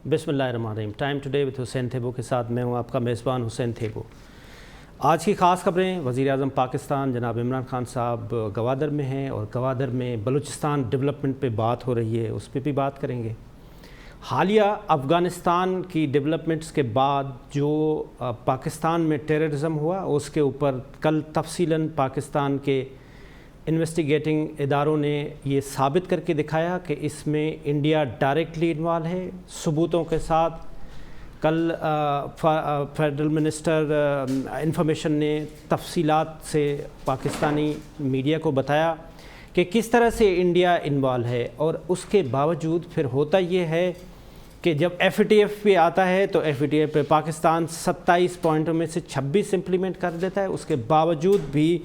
بسم اللہ الرحمن الرحیم. ٹائم ٹوڈے وتھ حسین تھیبو کے ساتھ میں ہوں آپ کا میزبان حسین تھیبو. آج کی خاص خبریں: وزیر اعظم پاکستان جناب عمران خان صاحب گوادر میں ہیں اور گوادر میں بلوچستان ڈیولپمنٹ پہ بات ہو رہی ہے، اس پہ بھی بات کریں گے. حالیہ افغانستان کی ڈیولپمنٹس کے بعد جو پاکستان میں ٹیررزم ہوا اس کے اوپر کل تفصیلاً پاکستان کے انویسٹیگیٹنگ اداروں نے یہ ثابت کر کے دکھایا کہ اس میں انڈیا ڈائریکٹلی انوالو ہے، ثبوتوں کے ساتھ. کل فیڈرل منسٹر انفارمیشن نے تفصیلات سے پاکستانی میڈیا کو بتایا کہ کس طرح سے انڈیا انوالو ہے، اور اس کے باوجود پھر ہوتا یہ ہے کہ جب ایف اے ٹی ایف پہ آتا ہے تو ایف اے ٹی ایف پہ پاکستان 27 پوائنٹوں میں سے 26 امپلیمنٹ کر دیتا ہے. اس کے باوجود بھی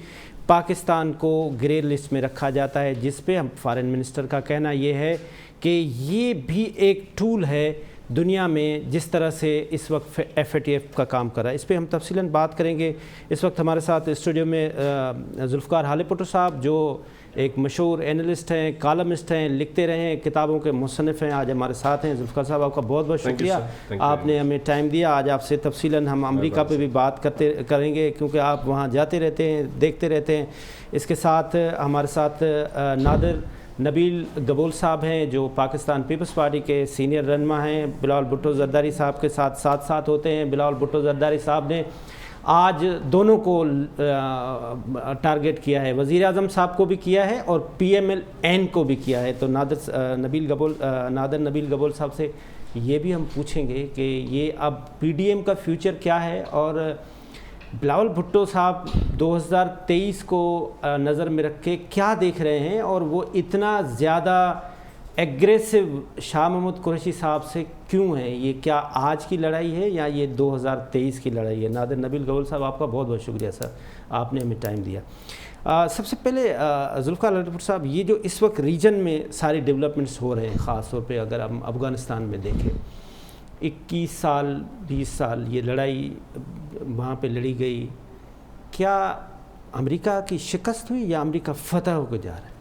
پاکستان کو گرے لسٹ میں رکھا جاتا ہے، جس پہ ہم فارن منسٹر کا کہنا یہ ہے کہ یہ بھی ایک ٹول ہے دنیا میں جس طرح سے اس وقت ایف اے ٹی ایف کا کام کر رہا ہے. اس پہ ہم تفصیلاً بات کریں گے. اس وقت ہمارے ساتھ اسٹوڈیو میں ذوالفقار حالے پٹو صاحب جو ایک مشہور اینالسٹ ہیں، کالمسٹ ہیں، لکھتے رہے ہیں، کتابوں کے مصنف ہیں، آج ہمارے ساتھ ہیں. ذوالفقار صاحب آپ کا بہت بہت شکریہ، آپ نے ہمیں ٹائم دیا. آج آپ سے تفصیلاً ہم امریکہ پہ بھی بات کریں گے کیونکہ آپ وہاں جاتے رہتے ہیں، دیکھتے رہتے ہیں. اس کے ساتھ ہمارے ساتھ نادر نبیل گبول صاحب ہیں جو پاکستان پیپلز پارٹی کے سینئر رہنما ہیں. بلاول بھٹو زرداری صاحب کے ساتھ ہوتے ہیں. بلاول بھٹو زرداری صاحب نے آج دونوں کو ٹارگٹ کیا ہے، وزیر اعظم صاحب کو بھی کیا ہے اور پی ایم ایل این کو بھی کیا ہے. تو نادر نبیل گبول صاحب سے یہ بھی ہم پوچھیں گے کہ یہ اب پی ڈی ایم کا فیوچر کیا ہے، اور بلاول بھٹو صاحب 2023 کو نظر میں رکھ کے کیا دیکھ رہے ہیں، اور وہ اتنا زیادہ ایگریسو شاہ محمود قریشی صاحب سے کیوں ہیں؟ یہ کیا آج کی لڑائی ہے یا یہ 2023 کی لڑائی ہے؟ نادر نبیل گبول صاحب آپ کا بہت بہت شکریہ سر، آپ نے ہمیں ٹائم دیا. سب سے پہلے ذوالفقار حالے پٹو صاحب، یہ جو اس وقت ریجن میں سارے ڈیولپمنٹس ہو رہے ہیں، خاص طور پہ اگر ہم افغانستان میں دیکھیں، 21 سال 20 سال یہ لڑائی وہاں پہ لڑی گئی، کیا امریکہ کی شکست ہوئی یا امریکہ فتح ہو کے جا رہا ہے؟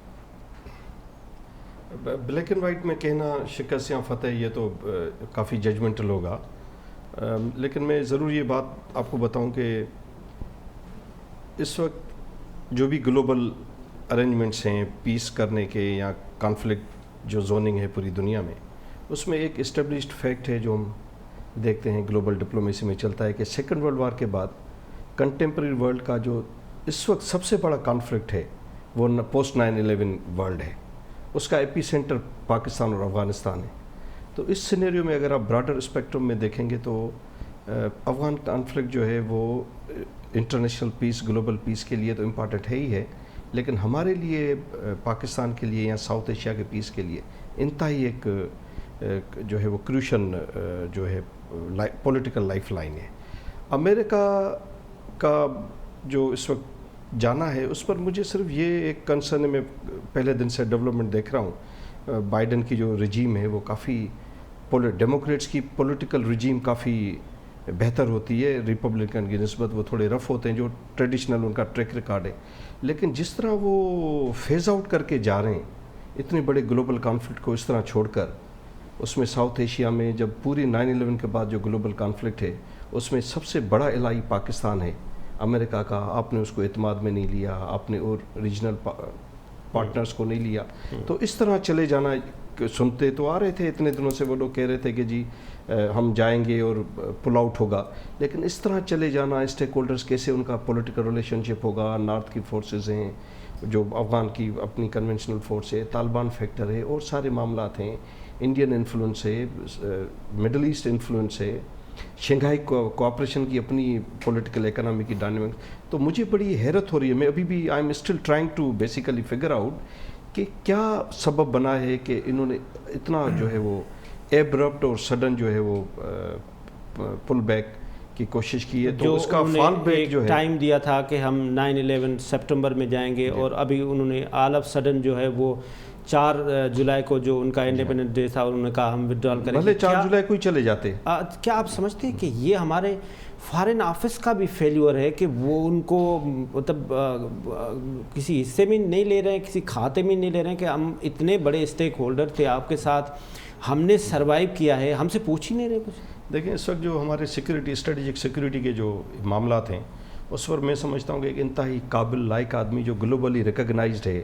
بلیک اینڈ وائٹ میں کہنا شکست یا فتح یہ تو کافی ججمنٹل ہوگا، لیکن میں ضرور یہ بات آپ کو بتاؤں کہ اس وقت جو بھی گلوبل ارینجمنٹس ہیں پیس کرنے کے یا کانفلکٹ جو زوننگ ہے پوری دنیا میں، اس میں ایک اسٹیبلشڈ فیکٹ ہے جو ہم دیکھتے ہیں گلوبل ڈپلومیسی میں چلتا ہے کہ سیکنڈ ورلڈ وار کے بعد کنٹمپریری ورلڈ کا جو اس وقت سب سے بڑا کانفلکٹ ہے وہ پوسٹ 9/11 ورلڈ ہے. اس کا ایپی سینٹر پاکستان اور افغانستان ہے. تو اس سینیریو میں اگر آپ براڈر اسپیکٹرم میں دیکھیں گے تو افغان کانفلکٹ جو ہے وہ انٹرنیشنل پیس، گلوبل پیس کے لیے تو امپارٹنٹ ہے ہی ہے، لیکن ہمارے لیے پاکستان کے لیے یا ساؤتھ ایشیا کے پیس کے لیے انتہائی ایک جو ہے وہ کروشن جو ہے پولیٹیکل لائف لائن ہے. امریکہ کا جو اس وقت جانا ہے اس پر مجھے صرف یہ ایک کنسرن ہے. میں پہلے دن سے ڈیولپمنٹ دیکھ رہا ہوں، بائیڈن کی جو رجیم ہے وہ کافی ڈیموکریٹس کی پولیٹیکل رجیم کافی بہتر ہوتی ہے ریپبلکن کی نسبت. وہ تھوڑے رف ہوتے ہیں جو ٹریڈیشنل ان کا ٹریک ریکارڈ ہے، لیکن جس طرح وہ فیز آؤٹ کر کے جا رہے ہیں اتنے بڑے گلوبل کانفلکٹ کو اس طرح چھوڑ کر، اس میں ساؤتھ ایشیا میں جب پوری 9/11 کے بعد جو گلوبل کانفلکٹ ہے اس میں سب سے بڑا الائی پاکستان ہے امریکہ کا. آپ نے اس کو اعتماد میں نہیں لیا، آپ نے اور ریجنل پارٹنرز کو نہیں لیا. تو اس طرح چلے جانا، سنتے تو آ رہے تھے اتنے دنوں سے، وہ لوگ کہہ رہے تھے کہ جی ہم جائیں گے اور پل آؤٹ ہوگا، لیکن اس طرح چلے جانا، اسٹیک ہولڈرز کیسے ان کا پولیٹیکل ریلیشن شپ ہوگا، نارتھ کی فورسز ہیں جو افغان کی اپنی کنونشنل فورس ہے، طالبان فیکٹر ہے اور سارے معاملات ہیں، انڈین انفلوئنس ہے، مڈل ایسٹ انفلوئنس ہے، شنگھائی کوآپریشن کی اپنی پولیٹیکل اکنامی کی ڈائنامکس. تو مجھے بڑی حیرت ہو رہی ہے، میں ابھی بھی I am still trying to basically figure out کہ کیا سبب بنا ہے کہ انہوں نے اتنا جو ہے وہ ایبرپٹ اور سڈن جو ہے وہ پل بیک کی کوشش کی ہے. تو اس کا فال بیک جو ہے ٹائم دیا تھا کہ ہم 9/11 سپٹمبر میں جائیں گے، اور ابھی انہوں نے آل آف سڈن جو ہے وہ 4 جولائی کو جو ان کا انڈیپینڈنس ڈے تھا انہوں نے کہا ہم وڈرال کریں گے. بھلے 4 جولائی کو ہی چلے جاتے. کیا آپ سمجھتے ہیں کہ یہ ہمارے فارن آفس کا بھی فیلیور ہے کہ وہ ان کو مطلب کسی حصے میں نہیں لے رہے ہیں، کسی کھاتے میں نہیں لے رہے ہیں کہ ہم اتنے بڑے اسٹیک ہولڈر تھے آپ کے ساتھ، ہم نے سروائیو کیا ہے، ہم سے پوچھ ہی نہیں رہے کچھ. دیکھیں اس وقت جو ہمارے سیکورٹی اسٹریٹجک سیکورٹی کے جو معاملات ہیں اس پر میں سمجھتا ہوں کہ ایک انتہائی قابل لائق آدمی جو گلوبلی ریکگنائزڈ ہے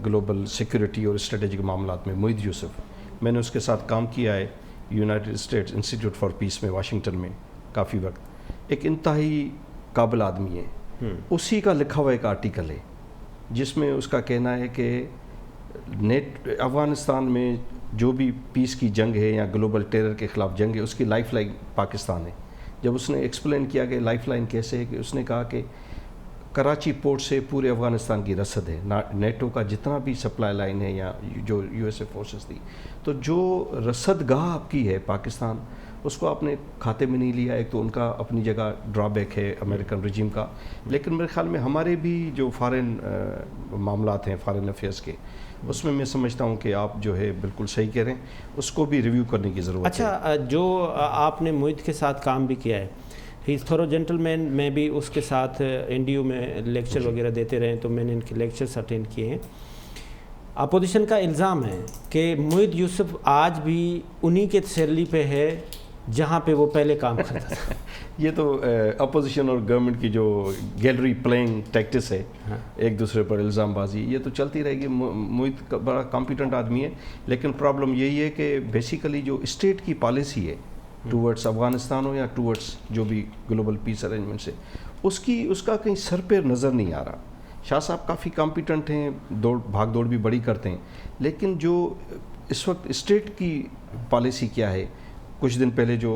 گلوبل سیکورٹی اور اسٹریٹجک معاملات میں، موید یوسف. میں نے اس کے ساتھ کام کیا ہے یونائٹڈ اسٹیٹس انسٹیٹیوٹ فار پیس میں واشنگٹن میں کافی وقت. ایک انتہائی قابل آدمی ہے. اسی کا لکھا ہوا ایک آرٹیکل ہے جس میں اس کا کہنا ہے کہ افغانستان میں جو بھی پیس کی جنگ ہے یا گلوبل ٹیرر کے خلاف جنگ ہے اس کی لائف لائن پاکستان ہے. جب اس نے ایکسپلین کیا کہ لائف لائن کیسے ہے، کہ اس نے کہا کہ کراچی پورٹ سے پورے افغانستان کی رسد ہے، نیٹو کا جتنا بھی سپلائی لائن ہے یا جو یو ایس اے فورسز تھی، تو جو رسد گاہ آپ کی ہے پاکستان اس کو آپ نے کھاتے میں نہیں لیا. ایک تو ان کا اپنی جگہ ڈرا بیک ہے امریکن رجیم کا، لیکن میرے خیال میں ہمارے بھی جو فارن معاملات ہیں فارن افیئرس کے، اس میں سمجھتا ہوں کہ آپ جو ہے بالکل صحیح کہہ رہے ہیں، اس کو بھی ریویو کرنے کی ضرورت ہے. اچھا، جو آپ نے موید کے ساتھ کام بھی کیا ہے، ہی از تھورو جینٹل مین. میں بھی اس کے ساتھ این ڈی یو میں لیکچر وغیرہ دیتے رہے تو میں نے ان کے لیکچرز اٹینڈ کیے ہیں. اپوزیشن کا الزام ہے کہ موید یوسف آج بھی انہی کے تسلی پہ ہے جہاں پہ وہ پہلے کام کرتا تھا. یہ تو اپوزیشن اور گورنمنٹ کی جو گیلری پلینگ ٹیکٹس ہے، ایک دوسرے پر الزام بازی، یہ تو چلتی رہے گی. موید بڑا کمپیٹنٹ آدمی ہے، لیکن پرابلم یہی ہے کہ بیسیکلی جو اسٹیٹ کی پالیسی ہے ٹورڈس افغانستان ہو یا ٹورڈس جو بھی گلوبل پیس ارینجمنٹ سے، اس کا کہیں سر پہ نظر نہیں آ رہا. شاہ صاحب کافی کمپیٹنٹ ہیں، بھاگ دوڑ بھی بڑی کرتے ہیں، لیکن جو اس وقت اسٹیٹ کی پالیسی کیا ہے، کچھ دن پہلے جو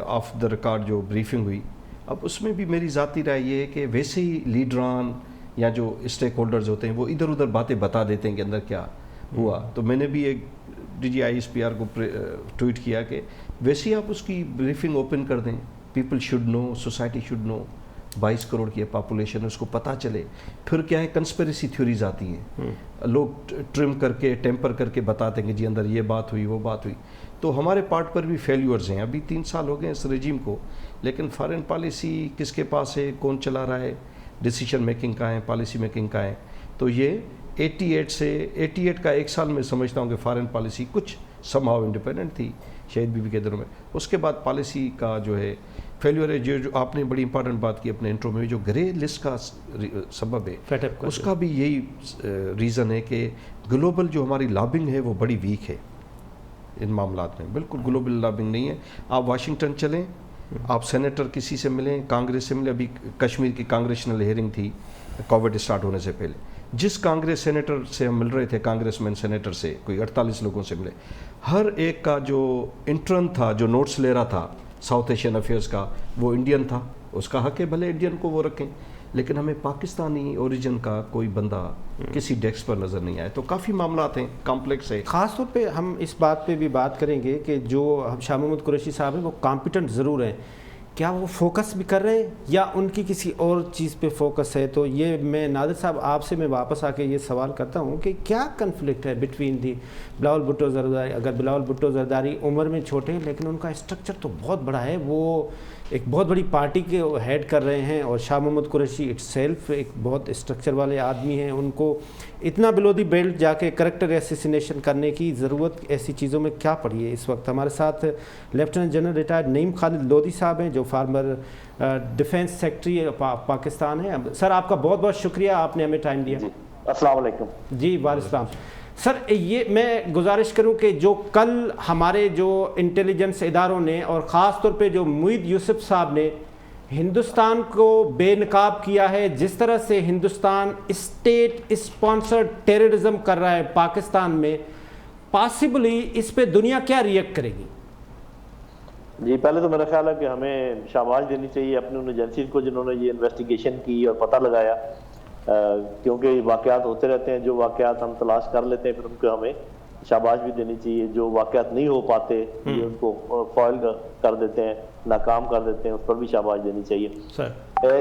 آف دا ریکارڈ جو بریفنگ ہوئی، اب اس میں بھی میری ذاتی رائے یہ ہے کہ ویسے ہی لیڈران یا جو اسٹیک ہولڈرز ہوتے ہیں وہ ادھر ادھر باتیں بتا دیتے ہیں کہ اندر کیا ہوا. تو میں نے بھی ایک D G I S P R کو ٹویٹ کیا کہ ویسے ہی آپ اس کی بریفنگ اوپن کر دیں. People should know, society should know. 22 crore کی پاپولیشن ہے، اس کو پتہ چلے. پھر کیا ہے، کنسپیریسی تھیوریز آتی ہیں، لوگ ٹرم کر کے ٹیمپر کر کے بتاتے ہیں کہ جی اندر یہ بات ہوئی وہ بات ہوئی. تو ہمارے پارٹ پر بھی فیلیورز ہیں. ابھی 3 سال ہو گئے اس رجیم کو، لیکن فارن پالیسی کس کے پاس ہے، کون چلا رہا ہے، ڈیسیشن میکنگ کا ہے، پالیسی میکنگ کا ہے. تو یہ 88 کا 1 سال میں سمجھتا ہوں کہ فارن پالیسی کچھ سم ہاؤ انڈیپینڈنٹ تھی شہید بی بی کے دنوں میں. اس کے بعد پالیسی کا جو ہے فیلیور ہے. جو آپ نے بڑی امپارٹنٹ بات کی اپنے انٹرو میں، جو گرے لسٹ کا سبب ہے اس کا بھی یہی ریزن ہے کہ گلوبل جو ہماری لابنگ ہے وہ بڑی ویک ہے ان معاملات میں. بالکل گلوبل لابنگ نہیں ہے. آپ واشنگٹن چلیں، آپ سینیٹر کسی سے ملیں، کانگریس سے ملیں. ابھی کشمیر کی کانگریشنل ہیئرنگ تھی کووڈ اسٹارٹ ہونے سے پہلے، جس کانگریس سینیٹر سے ہم مل رہے تھے، کانگریس مین سینیٹر سے کوئی 48 لوگوں سے ملے. ہر ایک کا جو انٹرن تھا، جو نوٹس لے رہا تھا ساؤتھ ایشین افیئرس کا، وہ انڈین تھا. اس کا حق ہے بھلے انڈین کو وہ رکھیں، لیکن ہمیں پاکستانی اوریجن کا کوئی بندہ کسی ڈیسک پر نظر نہیں آئے. تو کافی معاملات ہیں، کمپلیکس ہے. خاص طور پہ ہم اس بات پہ بھی بات کریں گے کہ جو شاہ محمود قریشی صاحب ہیں وہ کمپیٹنٹ ضرور ہیں، کیا وہ فوکس بھی کر رہے ہیں یا ان کی کسی اور چیز پہ فوکس ہے؟ تو یہ میں نادر صاحب آپ سے میں واپس آ کے یہ سوال کرتا ہوں کہ کیا کنفلکٹ ہے بٹوین دی بلاول بھٹو زرداری؟ اگر بلاول بھٹو زرداری عمر میں چھوٹے ہیں لیکن ان کا اسٹرکچر تو بہت بڑا ہے، وہ ایک بہت بڑی پارٹی کے ہیڈ کر رہے ہیں، اور شاہ محمود قریشی اٹ سیلف ایک بہت اسٹرکچر والے آدمی ہیں. ان کو اتنا بلو دی بیلٹ جا کے کریکٹر ایسیسینیشن کرنے کی ضرورت ایسی چیزوں میں کیا پڑی ہے؟ اس وقت ہمارے ساتھ لیفٹیننٹ جنرل ریٹائرڈ نعیم خالد لودھی صاحب ہیں جو فارمر ڈیفینس سیکٹری پاکستان ہے. سر آپ کا بہت بہت شکریہ، آپ نے ہمیں ٹائم دیا. السلام علیکم. جی وعلیکم السلام. سر یہ میں گزارش کروں کہ جو کل ہمارے جو انٹیلیجنس اداروں نے اور خاص طور پہ جو موید یوسف صاحب نے ہندوستان کو بے نقاب کیا ہے، جس طرح سے ہندوستان اسٹیٹ اسپانسرڈ ٹیررزم کر رہا ہے پاکستان میں، پاسبلی اس پہ دنیا کیا ری ایکٹ کرے گی؟ جی پہلے تو میرا خیال ہے کہ ہمیں شاباش دینی چاہیے اپنے ان ایجنسیز کو جنہوں نے یہ انویسٹیگیشن کی اور پتہ لگایا، کیونکہ واقعات ہوتے رہتے ہیں. جو واقعات ہم تلاش کر لیتے ہیں پھر ان کو ہمیں شاباش بھی دینی چاہیے. جو واقعات نہیں ہو پاتے یہ ان کو فوائل کر دیتے ہیں، ناکام کر دیتے ہیں، اس پر بھی شاباش دینی چاہیے.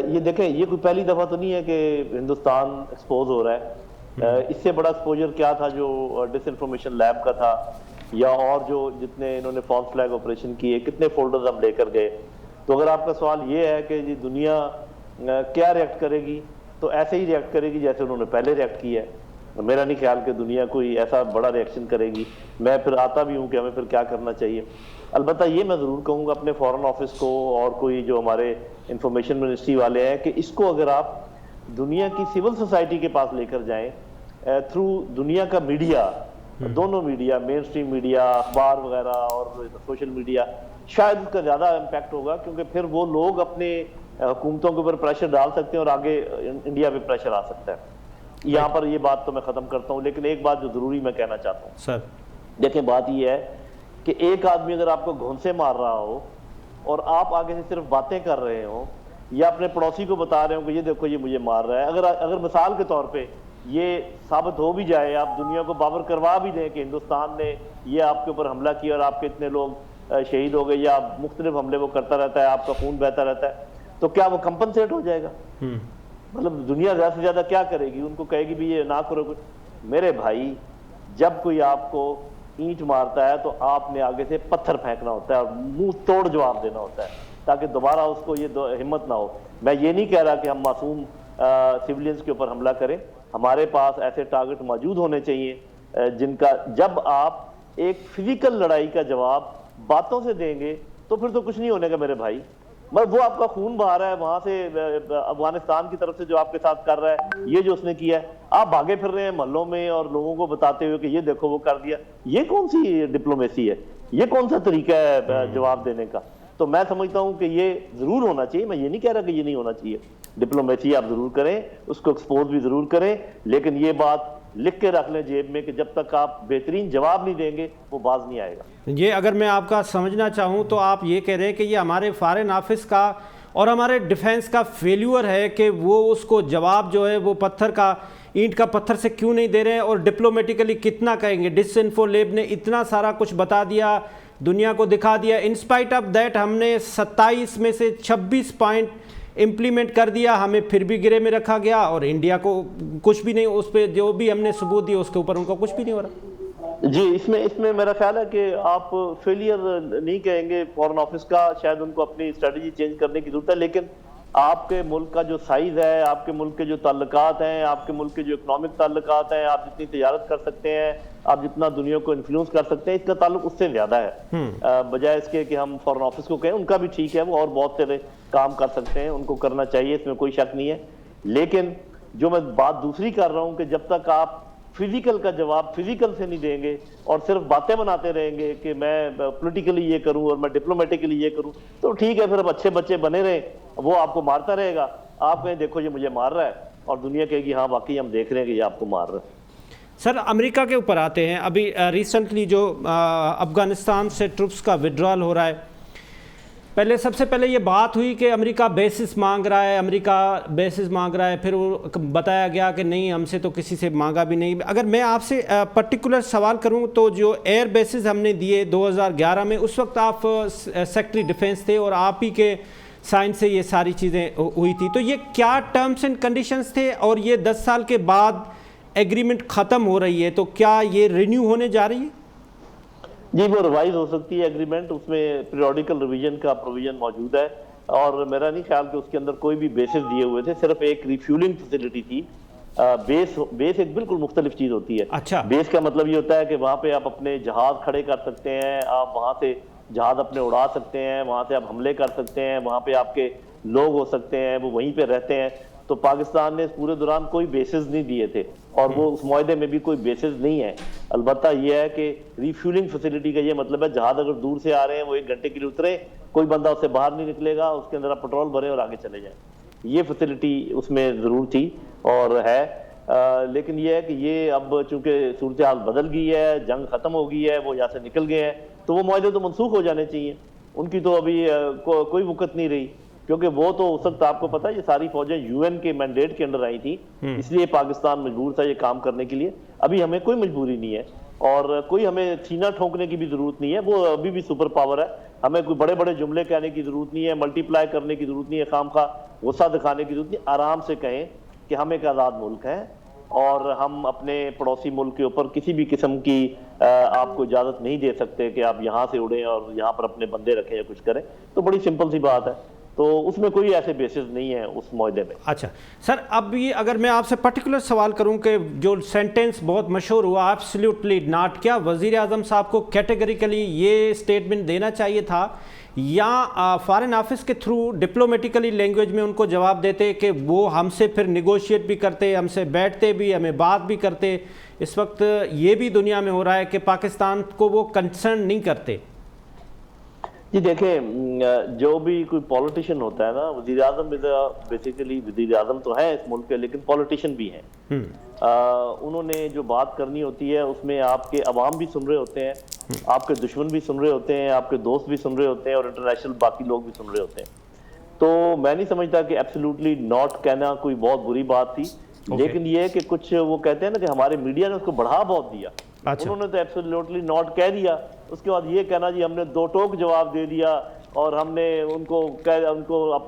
یہ دیکھیں، یہ کوئی پہلی دفعہ تو نہیں ہے کہ ہندوستان ایکسپوز ہو رہا ہے. اس سے بڑا ایکسپوجر کیا تھا جو ڈس انفارمیشن لیب کا تھا، یا اور جو جتنے انہوں نے فالس فلیگ آپریشن کیے، کتنے فولڈرز ہم لے کر گئے. تو اگر آپ کا سوال یہ ہے کہ جی دنیا کیا ریئیکٹ کرے گی، تو ایسے ہی ریئیکٹ کرے گی جیسے انہوں نے پہلے ریئیکٹ کیا ہے. میرا نہیں خیال کہ دنیا کوئی ایسا بڑا ریئیکشن کرے گی. میں پھر آتا بھی ہوں کہ ہمیں پھر کیا کرنا چاہیے. البتہ یہ میں ضرور کہوں گا اپنے فارن آفس کو اور کوئی جو ہمارے انفارمیشن منسٹری والے ہیں کہ اس کو اگر آپ دنیا کی سول سوسائٹی کے پاس لے کر جائیں تھرو دنیا کا میڈیا, دونوں میڈیا, مین اسٹریم میڈیا, اخبار وغیرہ اور سوشل میڈیا, شاید اس کا زیادہ امپیکٹ ہوگا, کیونکہ پھر وہ لوگ اپنے حکومتوں کے اوپر پریشر ڈال سکتے ہیں اور آگے انڈیا پہ پریشر آ سکتا ہے. یہاں پر یہ بات تو میں ختم کرتا ہوں, لیکن ایک بات جو ضروری میں کہنا چاہتا ہوں سر, دیکھیں بات یہ ہے کہ ایک آدمی اگر آپ کو گھونسے مار رہا ہو اور آپ آگے سے صرف باتیں کر رہے ہوں یا اپنے پڑوسی کو بتا رہے ہوں کہ یہ دیکھو یہ مجھے مار رہا ہے, اگر مثال کے طور پہ یہ ثابت ہو بھی جائے, آپ دنیا کو باور کروا بھی دیں کہ ہندوستان نے یہ آپ کے اوپر حملہ کیا اور آپ کے اتنے لوگ شہید ہو گئے, یا مختلف حملے وہ کرتا رہتا ہے, آپ کا خون بہتا رہتا ہے, تو کیا وہ کمپنسیٹ ہو جائے گا؟ مطلب دنیا زیادہ سے زیادہ کیا کرے گی؟ ان کو کہے گی بھی یہ نہ کرو کچھ. میرے بھائی, جب کوئی آپ کو اینٹ مارتا ہے تو آپ نے آگے سے پتھر پھینکنا ہوتا ہے اور منہ توڑ جواب دینا ہوتا ہے تاکہ دوبارہ اس کو یہ ہمت نہ ہو. میں یہ نہیں کہہ رہا کہ ہم معصوم سیولینز کے اوپر حملہ کریں, ہمارے پاس ایسے ٹارگٹ موجود ہونے چاہیے جن کا جب آپ ایک فزیکل لڑائی کا جواب باتوں سے دیں گے تو پھر تو کچھ نہیں ہونے کا میرے بھائی. وہ آپ کا خون بہا رہا ہے وہاں سے افغانستان کی طرف سے جو آپ کے ساتھ کر رہا ہے, یہ جو اس نے کیا ہے, آپ بھاگے پھر رہے ہیں محلوں میں اور لوگوں کو بتاتے ہوئے کہ یہ دیکھو وہ کر دیا. یہ کون سی ڈپلومیسی ہے؟ یہ کون سا طریقہ ہے جواب دینے کا؟ تو میں سمجھتا ہوں کہ یہ ضرور ہونا چاہیے. میں یہ نہیں کہہ رہا کہ یہ نہیں ہونا چاہیے, ڈپلومیسی آپ ضرور کریں, اس کو ایکسپوز بھی ضرور کریں, لیکن یہ بات لکھ کے رکھ لیں جیب میں کہ جب تک آپ بہترین جواب نہیں دیں گے وہ باز نہیں آئے گا. یہ اگر میں آپ کا سمجھنا چاہوں تو آپ یہ کہہ رہے ہیں کہ یہ ہمارے فارن آفس کا اور ہمارے ڈیفنس کا فیلیور ہے کہ وہ اس کو جواب جو ہے وہ پتھر کا, اینٹ کا پتھر سے کیوں نہیں دے رہے ہیں, اور ڈپلومیٹیکلی کتنا کہیں گے. ڈس انفو لیب نے اتنا سارا کچھ بتا دیا, دنیا کو دکھا دیا, انسپائٹ آف دیٹ ہم نے 27 میں سے 26 پوائنٹ امپلیمنٹ کر دیا, ہمیں پھر بھی گرے میں رکھا گیا, اور انڈیا کو کچھ بھی نہیں, اس پہ جو بھی ہم نے ثبوت دیا اس کے اوپر ان کو کچھ بھی نہیں ہو رہا. جی, اس میں میرا خیال ہے کہ آپ فیلئر نہیں کہیں گے فورن آفس کا, شاید ان کو اپنی اسٹریٹجی چینج کرنے کی ضرورت ہے, لیکن آپ کے ملک کا جو سائز ہے, آپ کے ملک کے جو تعلقات ہیں, آپ کے ملک کے جو اکنامک تعلقات ہیں, آپ جتنی تجارت کر سکتے ہیں, آپ جتنا دنیا کو انفلوئنس کر سکتے ہیں, اس کا تعلق اس سے زیادہ ہے بجائے اس کے کہ ہم فورن آفس کو کہیں. ان کا بھی ٹھیک ہے, وہ اور بہت سے کام کر سکتے ہیں, ان کو کرنا چاہیے, اس میں کوئی شک نہیں ہے. لیکن جو میں بات دوسری کر رہا ہوں کہ جب تک آپ فزیکل کا جواب فزیکل سے نہیں دیں گے اور صرف باتیں بناتے رہیں گے کہ میں پولیٹیکلی یہ کروں اور میں ڈپلومیٹیکلی یہ کروں, تو ٹھیک ہے, پھر اب اچھے بچے بنے رہیں, وہ آپ کو مارتا رہے گا, آپ کہیں دیکھو یہ مجھے مار رہا ہے, اور دنیا کہے گی ہاں واقعی ہم دیکھ رہے ہیں کہ یہ آپ کو مار رہا ہے. سر, امریکہ کے اوپر آتے ہیں. ابھی ریسنٹلی جو افغانستان سے ٹروپس کا وڈرال ہو رہا ہے, سب سے پہلے یہ بات ہوئی کہ امریکہ بیسز مانگ رہا ہے, پھر وہ بتایا گیا کہ نہیں, ہم سے تو کسی سے مانگا بھی نہیں. اگر میں آپ سے پرٹیکولر سوال کروں تو جو ایئر بیسز ہم نے دیے 2011 میں, اس وقت آپ سیکٹری ڈیفنس تھے اور آپ ہی کے سائن سے یہ ساری چیزیں ہوئی تھی, تو یہ کیا ٹرمز اینڈ کنڈیشنز تھے, اور یہ 10 سال کے بعد ایگریمنٹ ختم ہو رہی ہے تو کیا یہ رینیو ہونے جا رہی ہے؟ جی, وہ ریوائز ہو سکتی ہے ایگریمنٹ, اس میں پیریوڈیکل ریویژن کا پروویژن موجود ہے, اور میرا نہیں خیال کہ اس کے اندر کوئی بھی بیسز دیے ہوئے تھے, صرف ایک ریفیولنگ فیسلٹی تھی. بیس ایک بالکل مختلف چیز ہوتی ہے. اچھا, بیس کا مطلب یہ ہوتا ہے کہ وہاں پہ آپ اپنے جہاز کھڑے کر سکتے ہیں, آپ وہاں سے جہاز اپنے اڑا سکتے ہیں, وہاں سے آپ حملے کر سکتے ہیں, وہاں پہ آپ کے لوگ ہو سکتے ہیں, وہ وہیں پہ رہتے ہیں. تو پاکستان نے اس پورے دوران کوئی بیسز نہیں دیے تھے, اور وہ اس معاہدے میں بھی کوئی بیسز نہیں ہے. البتہ یہ ہے کہ ریفیولنگ فیسلٹی کا یہ مطلب ہے جہاز اگر دور سے آ رہے ہیں, وہ 1 گھنٹے کے لیے اترے, کوئی بندہ اس سے باہر نہیں نکلے گا, اس کے اندر آپ پٹرول بھریں اور آگے چلے جائیں. یہ فیسلٹی اس میں ضرور تھی اور ہے. لیکن یہ ہے کہ یہ اب چونکہ صورتحال بدل گئی ہے, جنگ ختم ہو گئی ہے, وہ یہاں سے نکل گئے ہیں, تو وہ معاہدے تو منسوخ ہو جانے چاہیے. ان کی تو ابھی کوئی وقت نہیں رہی, کیونکہ وہ تو اس وقت آپ کو پتا ہے یہ ساری فوجیں UN کے مینڈیٹ کے اندر آئی تھی, اس لیے پاکستان مجبور تھا یہ کام کرنے کے لیے. ابھی ہمیں کوئی مجبوری نہیں ہے, اور کوئی ہمیں سینہ ٹھونکنے کی بھی ضرورت نہیں ہے, وہ ابھی بھی سپر پاور ہے. ہمیں کوئی بڑے بڑے جملے کہنے کی ضرورت نہیں ہے, ملٹی پلائی کرنے کی ضرورت نہیں ہے, خام خواہ غصہ دکھانے کی ضرورت نہیں. آرام سے کہیں کہ ہم ایک آزاد ملک ہیں, اور ہم اپنے پڑوسی ملک کے اوپر کسی بھی قسم کی آپ کو اجازت نہیں دے سکتے کہ آپ یہاں سے اڑیں اور یہاں پر اپنے بندے رکھیں یا کچھ کریں. تو بڑی سمپل سی بات ہے. تو اس میں کوئی ایسے بیسز نہیں ہے اس معاہدے میں. اچھا سر، اب یہ اگر میں آپ سے پرٹیکولر سوال کروں کہ جو سینٹنس بہت مشہور ہوا ایبسلیوٹلی ناٹ، کیا وزیر اعظم صاحب کو کیٹیگریکلی یہ اسٹیٹمنٹ دینا چاہیے تھا یا فارن آفس کے تھرو ڈپلومیٹیکلی لینگویج میں ان کو جواب دیتے کہ وہ ہم سے پھر نیگوشیٹ بھی کرتے، ہم سے بیٹھتے بھی، ہمیں بات بھی کرتے؟ اس وقت یہ بھی دنیا میں ہو رہا ہے کہ پاکستان کو وہ کنسرن نہیں کرتے. جی دیکھیں، جو بھی کوئی پولیٹیشین ہوتا ہے نا، وزیر اعظم بیسیکلی وزیر اعظم تو ہیں اس ملک کے، لیکن پولیٹیشین بھی ہیں. انہوں نے جو بات کرنی ہوتی ہے اس میں آپ کے عوام بھی سن رہے ہوتے ہیں، آپ کے دشمن بھی سن رہے ہوتے ہیں، آپ کے دوست بھی سن رہے ہوتے ہیں، اور انٹرنیشنل باقی لوگ بھی سن رہے ہوتے ہیں. تو میں نہیں سمجھتا کہ ایبسلیوٹلی ناٹ کہنا کوئی بہت بری بات تھی، لیکن یہ کہ کچھ وہ کہتے ہیں نا کہ ہمارے میڈیا نے اس کو بڑھا بہت دیا. انہوں نے تو ایبسلیوٹلی ناٹ کہہ دیا، اس کے بعد یہ کہنا جی ہم نے دو ٹوک جواب دے دیا اور ہم نے ان کو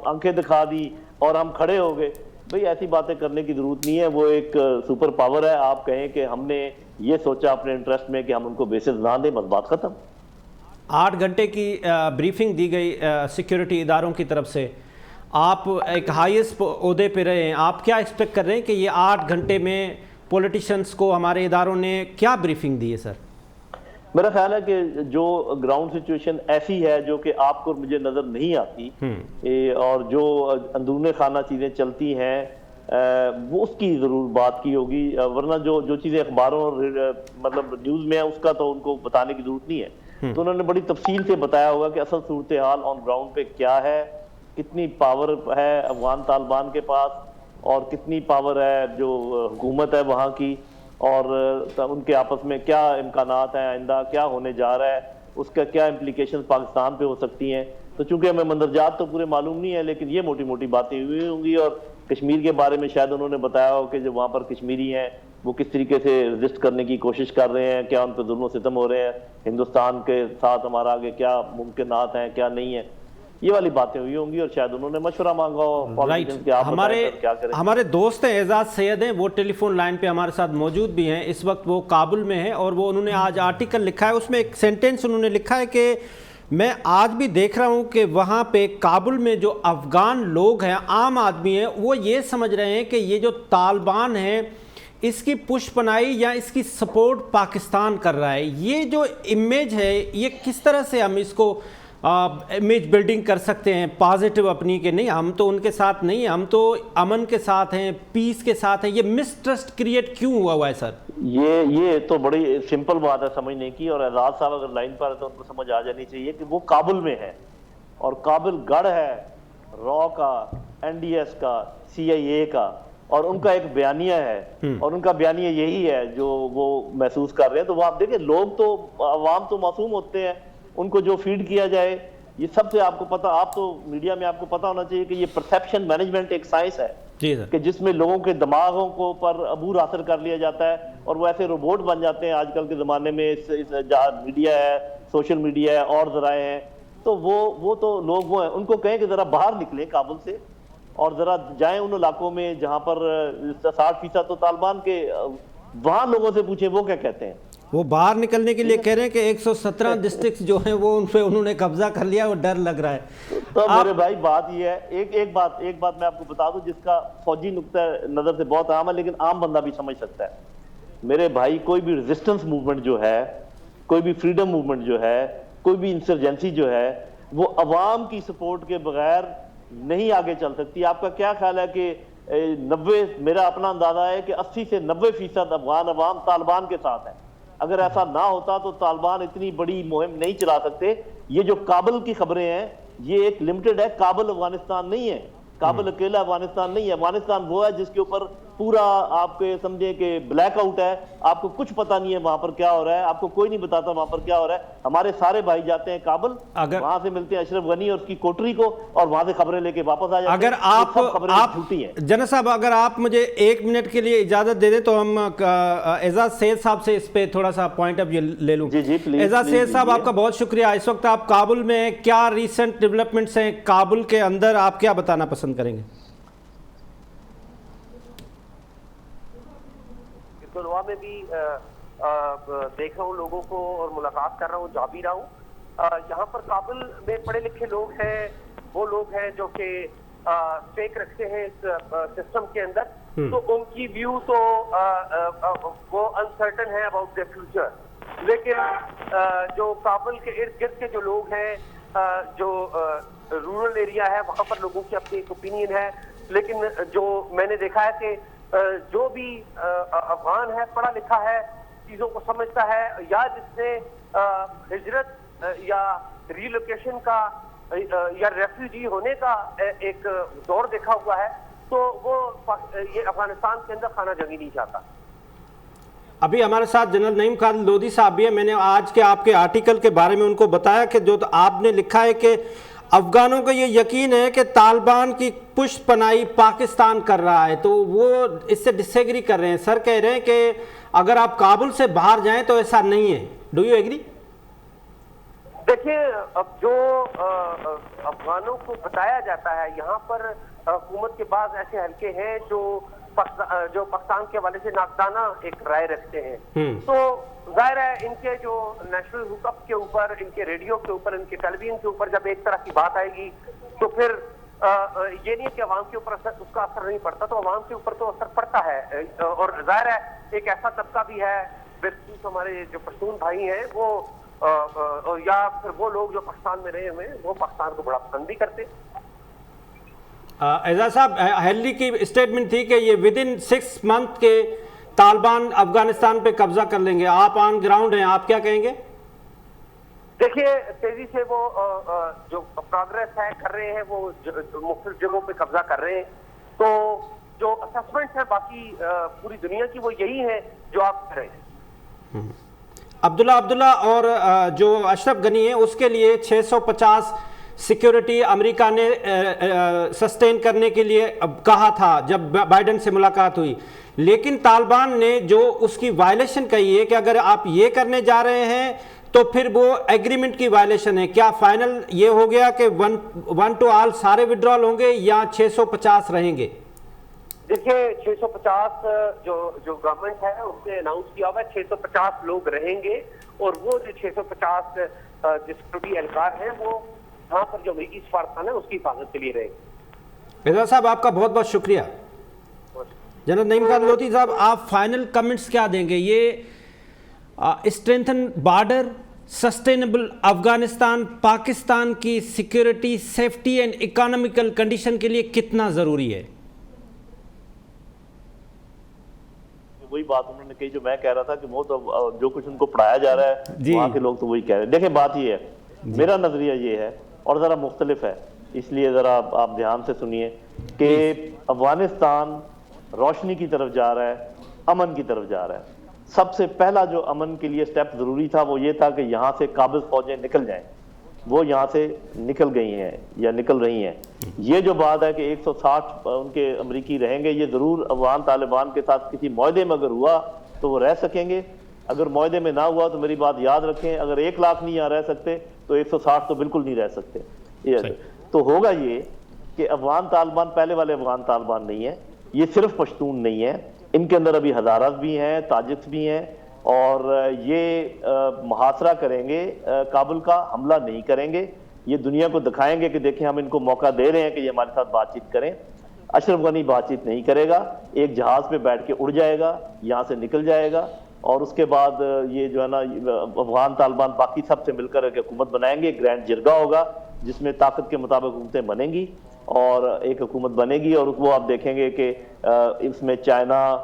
آنکھیں دکھا دی اور ہم کھڑے ہو گئے. بھئی ایسی باتیں کرنے کی ضرورت نہیں ہے. وہ ایک سپر پاور ہے. آپ کہیں کہ ہم نے یہ سوچا اپنے انٹرسٹ میں کہ ہم ان کو بیسز نہ دیں، بس بات ختم. 8 گھنٹے کی بریفنگ دی گئی سیکیورٹی اداروں کی طرف سے. آپ ایک ہائیسٹ عہدے پہ رہے ہیں، آپ کیا ایکسپیکٹ کر رہے ہیں کہ یہ 8 گھنٹے میں پولیٹیشنز کو ہمارے اداروں نے کیا بریفنگ دی ہے سر؟ میرا خیال ہے کہ جو گراؤنڈ سچویشن ایسی ہے جو کہ آپ کو مجھے نظر نہیں آتی، اور جو اندرون خانہ چیزیں چلتی ہیں وہ اس کی ضرور بات کی ہوگی، ورنہ جو چیزیں اخباروں مطلب نیوز میں ہیں اس کا تو ان کو بتانے کی ضرورت نہیں ہے. تو انہوں نے بڑی تفصیل سے بتایا ہوگا کہ اصل صورتحال آن گراؤنڈ پہ کیا ہے، کتنی پاور ہے افغان طالبان کے پاس اور کتنی پاور ہے جو حکومت ہے وہاں کی، اور ان کے آپس میں کیا امکانات ہیں، آئندہ کیا ہونے جا رہا ہے، اس کا کیا امپلیکیشن پاکستان پہ ہو سکتی ہیں. تو چونکہ ہمیں مندرجات تو پورے معلوم نہیں ہے، لیکن یہ موٹی موٹی باتیں ہوئی ہوں گی. اور کشمیر کے بارے میں شاید انہوں نے بتایا ہو کہ جو وہاں پر کشمیری ہیں وہ کس طریقے سے رجسٹ کرنے کی کوشش کر رہے ہیں، کیا ان پہ ظلم و ستم ہو رہے ہیں، ہندوستان کے ساتھ ہمارا آگے کیا ممکنات ہیں کیا نہیں ہیں. یہ والی باتیں ہوئی ہوں گی اور شاید انہوں نے مشورہ مانگا ہو. ہمارے دوست ہیں اعزاز سید ہیں، وہ ٹیلی فون لائن پہ ہمارے ساتھ موجود بھی ہیں. اس وقت وہ کابل میں ہیں اور وہ انہوں نے آج آرٹیکل لکھا ہے، اس میں ایک سینٹنس انہوں نے لکھا ہے کہ میں آج بھی دیکھ رہا ہوں کہ وہاں پہ کابل میں جو افغان لوگ ہیں، عام آدمی ہیں، وہ یہ سمجھ رہے ہیں کہ یہ جو طالبان ہیں اس کی پش پناہی یا اس کی سپورٹ پاکستان کر رہا ہے. یہ جو امیج ہے یہ کس طرح سے ہم اس کو امیج بلڈنگ کر سکتے ہیں پازیٹیو اپنی کہ نہیں ہم تو ان کے ساتھ نہیں ہیں، ہم تو امن کے ساتھ ہیں، پیس کے ساتھ ہیں؟ یہ مسٹرسٹ کریٹ کیوں ہوا ہے سر؟ یہ تو بڑی سمپل بات ہے سمجھنے کی، اور اعزاز صاحب اگر لائن پر ہے تو ان کو سمجھ آ جانی چاہیے کہ وہ کابل میں ہے، اور کابل گڑھ ہے را کا، این ڈی ایس کا، سی آئی اے کا، اور ان کا ایک بیانیہ ہے، اور ان کا بیانیہ یہی ہے جو وہ محسوس کر رہے ہیں. تو وہ آپ دیکھیں، لوگ تو عوام تو معصوم ہوتے ہیں، ان کو جو فیڈ کیا جائے یہ سب سے آپ کو پتا، آپ تو میڈیا میں آپ کو پتا ہونا چاہیے کہ یہ پرسیپشن مینجمنٹ ایک سائنس ہے کہ جس میں لوگوں کے دماغوں کو پر عبور حاصل کر لیا جاتا ہے اور وہ ایسے روبوٹ بن جاتے ہیں آج کل کے زمانے میں. جہاں میڈیا ہے، سوشل میڈیا ہے اور ذرائع ہیں، تو وہ تو لوگ وہ ہیں. ان کو کہیں کہ ذرا باہر نکلیں کابل سے اور ذرا جائیں ان علاقوں میں جہاں پر 60% تو طالبان کے، وہاں لوگوں سے پوچھیں وہ کیا کہتے ہیں. وہ باہر نکلنے کے لیے کہہ رہے ہیں کہ 117 ڈسٹرکٹس جو ہیں وہ ان پہ انہوں نے قبضہ کر لیا، وہ ڈر لگ رہا ہے. تو میرے بھائی بات یہ ہے، ایک بات میں آپ کو بتا دوں جس کا فوجی نقطہ نظر سے بہت عام ہے لیکن عام بندہ بھی سمجھ سکتا ہے. میرے بھائی کوئی بھی ریزسٹنس موومنٹ جو ہے، کوئی بھی فریڈم موومنٹ جو ہے، کوئی بھی انسرجنسی جو ہے، وہ عوام کی سپورٹ کے بغیر نہیں آگے چل سکتی. آپ کا کیا خیال ہے کہ 90، میرا اپنا اندازہ ہے کہ 80 سے 90% افغان عوام طالبان کے ساتھ ہے. اگر ایسا نہ ہوتا تو طالبان اتنی بڑی مہم نہیں چلا سکتے. یہ جو کابل کی خبریں ہیں یہ ایک لمیٹڈ ہے، کابل افغانستان نہیں ہے، کابل اکیلا افغانستان نہیں ہے. افغانستان وہ ہے جس کے اوپر پورا آپ کے سمجھیں کہ بلیک آؤٹ ہے، آپ کو کچھ پتہ نہیں ہے وہاں پر کیا ہو رہا ہے، آپ کو کوئی نہیں بتاتا وہاں پر کیا ہو رہا ہے. ہمارے سارے بھائی جاتے ہیں کابل، وہاں سے ملتے ہیں اشرف غنی اور اس کی کوٹری کو، اور وہاں سے خبریں لے کے واپس آ جاتے ہیں. اگر آپ جھوٹی ہیں. جنرل صاحب اگر آپ مجھے 1 منٹ کے لیے اجازت دے دیں تو ہم اعزاز سید صاحب سے اس پہ تھوڑا سا پوائنٹ آف ویو لے لوں. جی پلیز. اعزاز سید صاحب آپ کا بہت شکریہ. اس وقت آپ کابل میں ہیں، کیا ریسنٹ ڈیولپمنٹس ہیں کابل کے اندر، آپ کیا بتانا پسند کریں گے؟ وہاں میں بھی دیکھ رہا ہوں لوگوں کو اور ملاقات کر رہا ہوں، جا بھی رہا ہوں. یہاں پر کابل میں پڑھے لکھے لوگ ہیں، وہ لوگ ہیں جو کہ اسٹیک رکھتے ہیں اس سسٹم کے اندر، تو ان کی ویو تو وہ انسرٹن ہے اباؤٹ دا فیوچر. لیکن جو کابل کے ارد گرد کے جو لوگ ہیں، جو رورل ایریا ہے، وہاں پر لوگوں کی اپنی ایک اوپینین ہے. لیکن جو میں نے دیکھا ہے کہ جو بھی افغان ہے، پڑھا لکھا ہے، چیزوں کو سمجھتا ہے، یا جس نے ہجرت یا ریلوکیشن کا یا ریفیوجی ہونے کا ایک دور دیکھا ہوا ہے، تو وہ یہ افغانستان کے اندر خانہ جنگی نہیں چاہتا. ابھی ہمارے ساتھ جنرل نعیم خالد لودھی صاحب بھی ہیں. میں نے آج کے آپ کے آرٹیکل کے بارے میں ان کو بتایا کہ جو آپ نے لکھا ہے کہ افغانوں کو یہ یقین ہے کہ طالبان کی پشت پناہی پاکستان کر رہا ہے، تو وہ اس سے ڈس ایگری کر رہے ہیں. سر کہہ رہے ہیں کہ اگر آپ کابل سے باہر جائیں تو ایسا نہیں ہے. Do you agree? دیکھیے، اب جو افغانوں کو بتایا جاتا ہے، یہاں پر حکومت کے بعض ایسے حلقے ہیں جو پاکستان کے حوالے سے ناقدانہ ایک رائے رکھتے ہیں. تو ظاہر ہے ان کے جو نیشنل حک اپ کے اوپر، ان کے ریڈیو کے اوپر، ان کے ٹیلی ویژن کے اوپر جب ایک طرح کی بات آئے گی تو پھر یہ نہیں کہ عوام کے اوپر اس کا اثر نہیں پڑتا، تو عوام کے اوپر تو اثر پڑتا ہے. اور ظاہر ہے ایک ایسا طبقہ بھی ہے، بالخصوص ہمارے جو پشتون بھائی ہیں، وہ یا پھر وہ لوگ جو پاکستان میں رہے ہوئے ہیں، وہ پاکستان کو بڑا پسند بھی کرتے. اعزاز صاحب، ہیلی کی اسٹیٹمنٹ تھی کہ یہ ود ان 6 منتھ کے طالبان افغانستان پہ قبضہ کر لیں گے. آپ آن گراؤنڈ ہیں، آپ کیا کہیں گے؟ دیکھیے، تیزی سے وہ جو پروگریس ہے کر رہے ہیں، وہ مختلف جگہوں پہ قبضہ کر رہے ہیں. تو جو اسسمنٹ ہے باقی پوری دنیا کی، وہ یہی ہے جو آپ کر رہے ہیں. عبداللہ اور جو اشرف غنی ہیں، اس کے لیے 650 سیکیورٹی امریکہ نے سسٹین کرنے کے لیے کہا تھا جب بائیڈن سے ملاقات ہوئی. لیکن طالبان نے جو اس کی وائلیشن کہی ہے کہ اگر آپ یہ کرنے جا رہے ہیں تو پھر وہ ایگریمنٹ کی وائلیشن ہے. کیا فائنل یہ ہو گیا کہ 1 to all سارے وڈرال ہوں گے یا 650 رہیں گے؟ دیکھیے، 650 جو گورنمنٹ ہے اس نے اناؤنس کیا ہوا ہے 650 لوگ رہیں گے، اور وہ جو 650 سیکورٹی اہلکار ہیں وہ یہاں پر جو امریکی سفارتخانہ ہے اس کی حفاظت کے لیے رہیں گے. اعزاز صاحب، آپ کا بہت بہت شکریہ. جنرل نعیم خالد لودھی صاحب، آپ فائنل کمنٹس کیا دیں گے؟ یہ strengthen border, sustainable Afghanistan, Pakistan کی security, safety and economical condition کے لیے کتنا ضروری ہے؟ وہی بات انہوں نے کہی جو میں کہہ رہا تھا کہ وہ تو جو کچھ ان کو پڑھایا جا رہا ہے وہاں کے لوگ تو وہی کہہ رہے ہیں. دیکھیں، بات یہ ہے، میرا نظریہ یہ ہے اور ذرا مختلف ہے، اس لیے ذرا آپ دھیان سے سنیے کہ افغانستان روشنی کی طرف جا رہا ہے، امن کی طرف جا رہا ہے. سب سے پہلا جو امن کے لیے سٹیپ ضروری تھا وہ یہ تھا کہ یہاں سے قابض فوجیں نکل جائیں. وہ یہاں سے نکل گئی ہیں یا نکل رہی ہیں. یہ جو بات ہے کہ 160 ان کے امریکی رہیں گے، یہ ضرور افغان طالبان کے ساتھ کسی معاہدے میں اگر ہوا تو وہ رہ سکیں گے. اگر معاہدے میں نہ ہوا تو میری بات یاد رکھیں، اگر 1 لاکھ نہیں یہاں رہ سکتے تو 160 تو بالکل نہیں رہ سکتے. تو ہوگا یہ کہ افغان طالبان پہلے والے افغان طالبان نہیں ہیں، یہ صرف پشتون نہیں ہیں، ان کے اندر ابھی ہزارہ بھی ہیں، تاجکس بھی ہیں، اور یہ محاصرہ کریں گے، کابل کا حملہ نہیں کریں گے. یہ دنیا کو دکھائیں گے کہ دیکھیں ہم ان کو موقع دے رہے ہیں کہ یہ ہمارے ساتھ بات چیت کریں. اشرف غنی بات چیت نہیں کرے گا، ایک جہاز پہ بیٹھ کے اڑ جائے گا، یہاں سے نکل جائے گا، اور اس کے بعد یہ جو ہے نا افغان طالبان باقی سب سے مل کر ایک حکومت بنائیں گے. گرینڈ جرگہ ہوگا جس میں طاقت کے مطابق حکومتیں بنیں گی اور ایک حکومت بنے گی. اور وہ آپ دیکھیں گے کہ اس میں چائنا،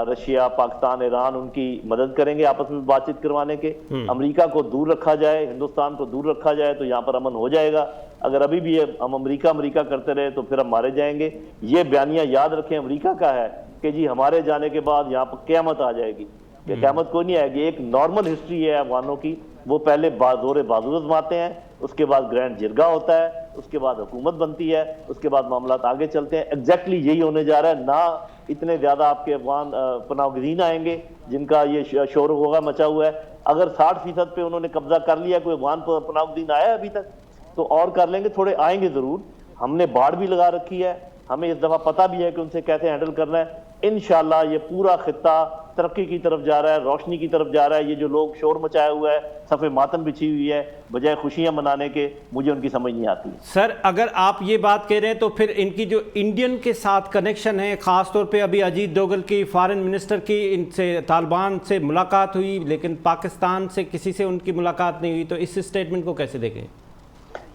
رشیا، پاکستان، ایران ان کی مدد کریں گے آپس میں بات چیت کروانے کے. امریکہ کو دور رکھا جائے، ہندوستان کو دور رکھا جائے تو یہاں پر امن ہو جائے گا. اگر ابھی بھی ہم امریکہ کرتے رہے تو پھر ہم مارے جائیں گے. یہ بیانیہ یاد رکھیں امریکہ کا ہے کہ جی ہمارے جانے کے بعد یہاں پر قیامت آ جائے گی. قیامت کوئی نہیں آئے گی. ایک نارمل ہسٹری ہے افغانوں کی، وہ پہلے زور بازو آزماتے ہیں، اس کے بعد گرینڈ جرگہ ہوتا ہے، اس کے بعد حکومت بنتی ہے، اس کے بعد معاملات آگے چلتے ہیں. ایگزیکٹلی یہی ہونے جا رہا ہے. نہ اتنے زیادہ آپ کے افغان پناہ گزین آئیں گے جن کا یہ شور ہوگا مچا ہوا ہے. اگر 60% پہ انہوں نے قبضہ کر لیا، کوئی افغان پناہ گزین آیا ہے ابھی تک تو اور کر لیں گے، تھوڑے آئیں گے ضرور. ہم نے باڑ بھی لگا رکھی ہے، ہمیں اس دفعہ پتہ بھی ہے کہ ان سے کیسے ہینڈل کرنا ہے. انشاءاللہ یہ پورا خطہ ترقی کی طرف جا رہا ہے, روشنی کی طرف جا رہا ہے. یہ جو لوگ شور مچایا ہوا ہے, صف ماتم بچھی ہوئی ہے, بجائے خوشیاں منانے کے, مجھے ان کی سمجھ نہیں آتی. سر اگر آپ یہ بات کہہ رہے ہیں تو پھر ان کی جو انڈین کے ساتھ کنیکشن ہے, خاص طور پہ ابھی اجیت دوگل کی فارن منسٹر کی ان سے طالبان سے ملاقات ہوئی لیکن پاکستان سے کسی سے ان کی ملاقات نہیں ہوئی, تو اس اسٹیٹمنٹ کو کیسے دیکھیں؟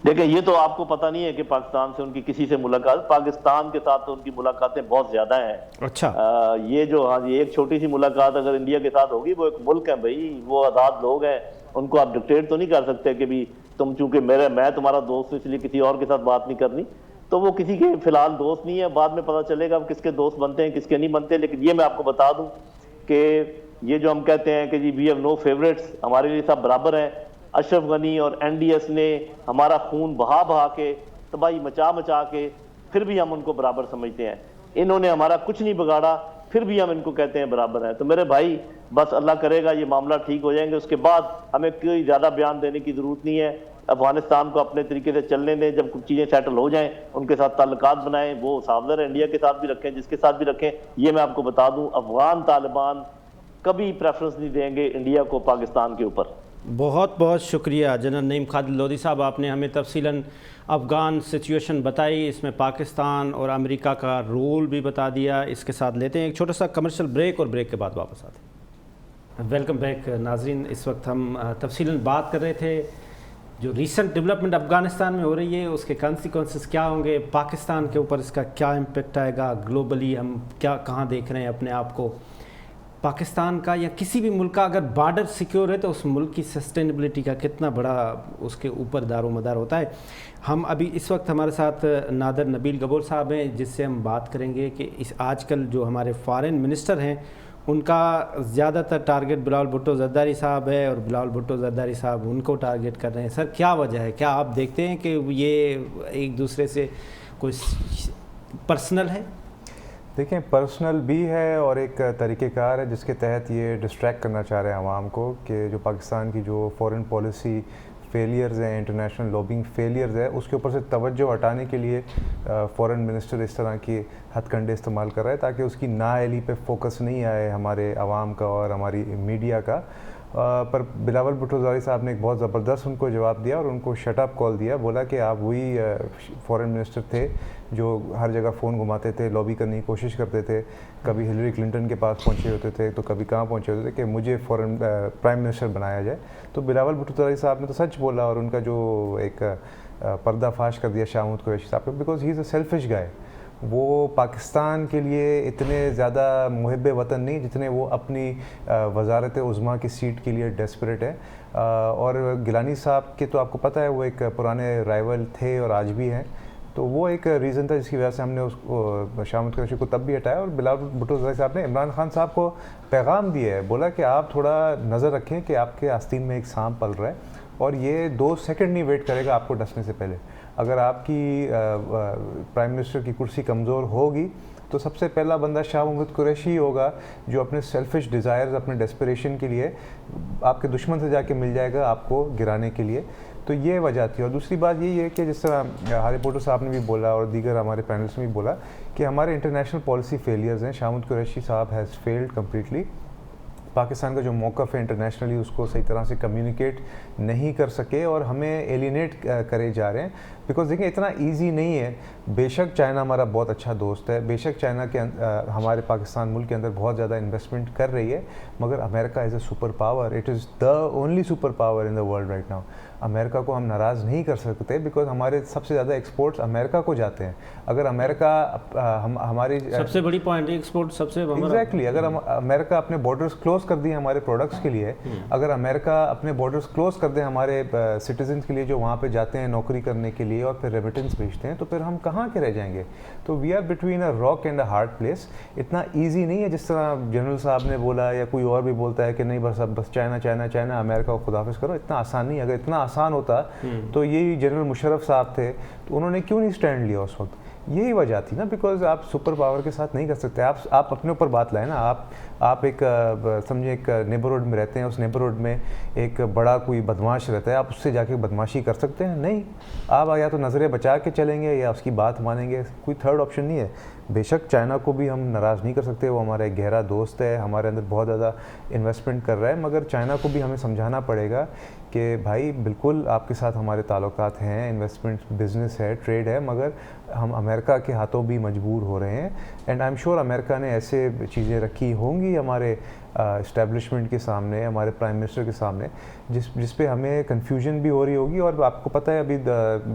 دیکھیں یہ تو آپ کو پتہ نہیں ہے کہ پاکستان سے ان کی کسی سے ملاقات, پاکستان کے ساتھ تو ان کی ملاقاتیں بہت زیادہ ہیں. اچھا, یہ جو ہاں ایک چھوٹی سی ملاقات اگر انڈیا کے ساتھ ہوگی, وہ ایک ملک ہے بھائی, وہ آزاد لوگ ہیں, ان کو آپ ڈکٹیٹ تو نہیں کر سکتے کہ بھی تم چونکہ میں تمہارا دوست ہوں اس لیے کسی اور کے ساتھ بات نہیں کرنی. تو وہ کسی کے فی الحال دوست نہیں ہے, بعد میں پتہ چلے گا کس کے دوست بنتے ہیں کس کے نہیں بنتے. لیکن یہ میں آپ کو بتا دوں کہ یہ جو ہم کہتے ہیں کہ جی وی ہیو نو فیوریٹس, ہمارے لیے سب برابر ہیں. اشرف غنی اور این ڈی ایس نے ہمارا خون بہا کے, تباہی مچا کے, پھر بھی ہم ان کو برابر سمجھتے ہیں. انہوں نے ہمارا کچھ نہیں بگاڑا, پھر بھی ہم ان کو کہتے ہیں برابر ہیں. تو میرے بھائی بس اللہ کرے گا یہ معاملہ ٹھیک ہو جائیں گے, اس کے بعد ہمیں کوئی زیادہ بیان دینے کی ضرورت نہیں ہے. افغانستان کو اپنے طریقے سے چلنے دیں, جب کچھ چیزیں سیٹل ہو جائیں ان کے ساتھ تعلقات بنائیں. وہ صابر ہے, انڈیا کے ساتھ بھی رکھیں, جس کے ساتھ بھی رکھیں. یہ میں آپ کو بتا دوں, افغان طالبان کبھی پریفرنس نہیں دیں گے انڈیا کو پاکستان کے اوپر. بہت بہت شکریہ جنرل نعیم خالد لودھی صاحب, آپ نے ہمیں تفصیلاً افغان سچویشن بتائی, اس میں پاکستان اور امریکہ کا رول بھی بتا دیا. اس کے ساتھ لیتے ہیں ایک چھوٹا سا کمرشل بریک اور بریک کے بعد واپس آتے ہیں. ویلکم بیک ناظرین, اس وقت ہم تفصیلاً بات کر رہے تھے جو ریسنٹ ڈیولپمنٹ افغانستان میں ہو رہی ہے اس کے کانسیکوینسز کیا ہوں گے, پاکستان کے اوپر اس کا کیا امپیکٹ آئے گا, گلوبلی ہم کہاں دیکھ رہے ہیں اپنے آپ کو. پاکستان کا یا کسی بھی ملک کا اگر بارڈر سیکیور ہے تو اس ملک کی سسٹینیبلٹی کا کتنا بڑا اس کے اوپر دار و مدار ہوتا ہے. ہم ابھی اس وقت ہمارے ساتھ نادر نبیل گبور صاحب ہیں جس سے ہم بات کریں گے کہ آج کل جو ہمارے فارن منسٹر ہیں ان کا زیادہ تر ٹارگٹ بلاول بھٹو زرداری صاحب ہے, اور بلاول بھٹو زرداری صاحب ان کو ٹارگٹ کر رہے ہیں. سر کیا وجہ ہے, کیا آپ دیکھتے ہیں کہ یہ ایک دوسرے سے کوئی پرسنل ہے؟ دیکھیں پرسنل بھی ہے اور ایک طریقہ کار ہے جس کے تحت یہ ڈسٹریکٹ کرنا چاہ رہے ہیں عوام کو کہ جو پاکستان کی جو فورن پالیسی فیلیئرز ہیں, انٹرنیشنل لابنگ فیلیئرز ہے, اس کے اوپر سے توجہ ہٹانے کے لیے فورن منسٹر اس طرح کی ہتھ کنڈے استعمال کر رہا ہے تاکہ اس کی نااہلی پہ فوکس نہیں آئے ہمارے عوام کا اور ہماری میڈیا کا. پر بلاول بھٹو زرداری صاحب نے ایک بہت زبردست ان کو جواب دیا اور ان کو شٹ اپ کال دیا. بولا کہ آپ وہی فورن منسٹر تھے جو ہر جگہ فون گھماتے تھے, لابی کرنے کی کوشش کرتے تھے, کبھی ہلری کلنٹن کے پاس پہنچے ہوتے تھے تو کبھی کہاں پہنچے ہوتے تھے کہ مجھے فورن پرائم منسٹر بنایا جائے. تو بلاول بھٹو زرداری صاحب نے تو سچ بولا اور ان کا جو ایک پردہ فاش کر دیا شاہ محمود قریشی صاحب کو, because he is a selfish گائے. وہ پاکستان کے لیے اتنے زیادہ محب وطن نہیں جتنے وہ اپنی وزارت عظمیٰ کی سیٹ کے لیے ڈیسپریٹ ہے. اور گیلانی صاحب کے تو آپ کو پتہ ہے وہ ایک پرانے رائیول تھے اور آج بھی ہیں, تو وہ ایک ریزن تھا جس کی وجہ سے ہم نے اس کو شاہ محمود قریشی کو تب بھی ہٹایا. اور بلاول بھٹو زرداری صاحب نے عمران خان صاحب کو پیغام دیا ہے, بولا کہ آپ تھوڑا نظر رکھیں کہ آپ کے آستین میں ایک سانپ پل رہا ہے اور یہ 2 سیکنڈ نہیں ویٹ کرے گا آپ کو ڈسنے سے پہلے. اگر آپ کی پرائم منسٹر کی کرسی کمزور ہوگی تو سب سے پہلا بندہ شاہ محمود قریشی ہوگا جو اپنے سیلفش ڈیزائرز, اپنے ڈیسپریشن کے لیے آپ کے دشمن سے جا کے مل جائے گا آپ کو گرانے کے لیے. تو یہ وجہ تھی. اور دوسری بات یہی ہے کہ جس طرح ہاری پوٹو صاحب نے بھی بولا اور دیگر ہمارے پینلس نے بھی بولا کہ ہمارے انٹرنیشنل پالیسی فیلیئرز ہیں. شاہ محمود قریشی صاحب ہیز فیلڈ کمپلیٹلی. پاکستان کا جو موقف ہے انٹرنیشنلی اس کو صحیح طرح سے کمیونیکیٹ نہیں کر سکے اور ہمیں ایلینیٹ کرے جا رہے ہیں. بیکاز دیکھیں اتنا ایزی نہیں ہے. بے شک چائنا ہمارا بہت اچھا دوست ہے, بے شک چائنا کے ہمارے پاکستان ملک کے اندر بہت زیادہ انویسٹمنٹ کر رہی ہے, مگر America is a super power. It is the only super power in the world right now. امریکہ کو ہم ناراض نہیں کر سکتے بیکاز ہمارے سب سے زیادہ ایکسپورٹس امریکہ کو جاتے ہیں. اگر امریکہ ہماری سب سے بڑی پوائنٹ ایکسپورٹ سب سے ایگزیکٹلی اگر امریکہ اپنے بارڈرز کلوز کر دیں ہمارے پروڈکٹس کے لیے, اگر امریکہ اپنے بارڈرز کلوز کر دیں ہمارے سٹیزنس کے لیے جو وہاں پہ جاتے ہیں نوکری کرنے کے لیے اور پھر ریمیٹنس بھیجتے ہیں, تو پھر ہم کہاں کے رہ جائیں گے. تو we are between a rock and a hard place. اتنا ایزی نہیں ہے جس طرح جنرل صاحب نے بولا یا کوئی اور بھی بولتا ہے کہ نہیں بس چائنا چائنا چائنا امریکہ کو خداحافظ کرو. اتنا آسان نہیں. اگر اتنا آسان ہوتا تو یہی جنرل مشرف صاحب تھے تو انہوں نے کیوں نہیں سٹینڈ لیا اس وقت یہی وجہ تھی نا, بیکاز آپ سپر پاور کے ساتھ نہیں کر سکتے. آپ اپنے اوپر بات لائیں نا. آپ ایک سمجھیں ایک نیبرہڈ میں رہتے ہیں, اس نیبرہڈ میں ایک بڑا کوئی بدماش رہتا ہے, آپ اس سے جا کے بدماشی کر سکتے ہیں؟ نہیں. آپ یا تو نظریں بچا کے چلیں گے یا اس کی بات مانیں گے, کوئی تھرڈ آپشن نہیں ہے. بے شک چائنا کو بھی ہم ناراض نہیں کر سکتے, وہ ہمارا ایک گہرا دوست ہے, ہمارے اندر بہت زیادہ انویسٹمنٹ کر رہا ہے, مگر چائنا کو بھی ہمیں سمجھانا پڑے گا کہ بھائی بالکل آپ کے ساتھ ہمارے تعلقات ہیں, انویسٹمنٹ بزنس ہے, ٹریڈ ہے, مگر ہم امریکہ کے ہاتھوں بھی مجبور ہو رہے ہیں. اینڈ آئی ایم شیور امریکہ نے ایسے چیزیں رکھی ہوں گی ہمارے اسٹیبلشمنٹ کے سامنے, ہمارے پرائم منسٹر کے سامنے, جس پہ ہمیں کنفیوژن بھی ہو رہی ہوگی. اور آپ کو پتہ ہے ابھی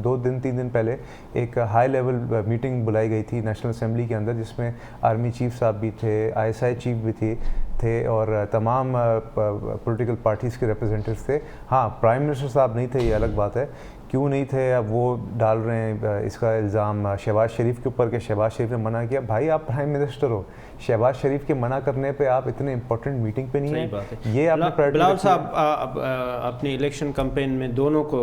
2-3 دن پہلے ایک ہائی لیول میٹنگ بلائی گئی تھی نیشنل اسمبلی کے اندر, جس میں آرمی چیف صاحب بھی تھے, ISI چیف بھی تھے اور تمام پولیٹیکل پارٹیز کے ریپرزینٹیوز تھے. ہاں پرائم منسٹر صاحب نہیں تھے, یہ الگ بات ہے. کیوں نہیں تھے اب وہ ڈال رہے ہیں اس کا الزام شہباز شریف کے اوپر کہ شہباز شریف نے منع کیا. بھائی آپ پرائم منسٹر ہو, شہباز شریف کے منع کرنے پہ آپ اتنے امپورٹنٹ میٹنگ پہ نہیں ہیں. یہ آپ نے بلاول صاحب اپنی الیکشن کمپین میں دونوں کو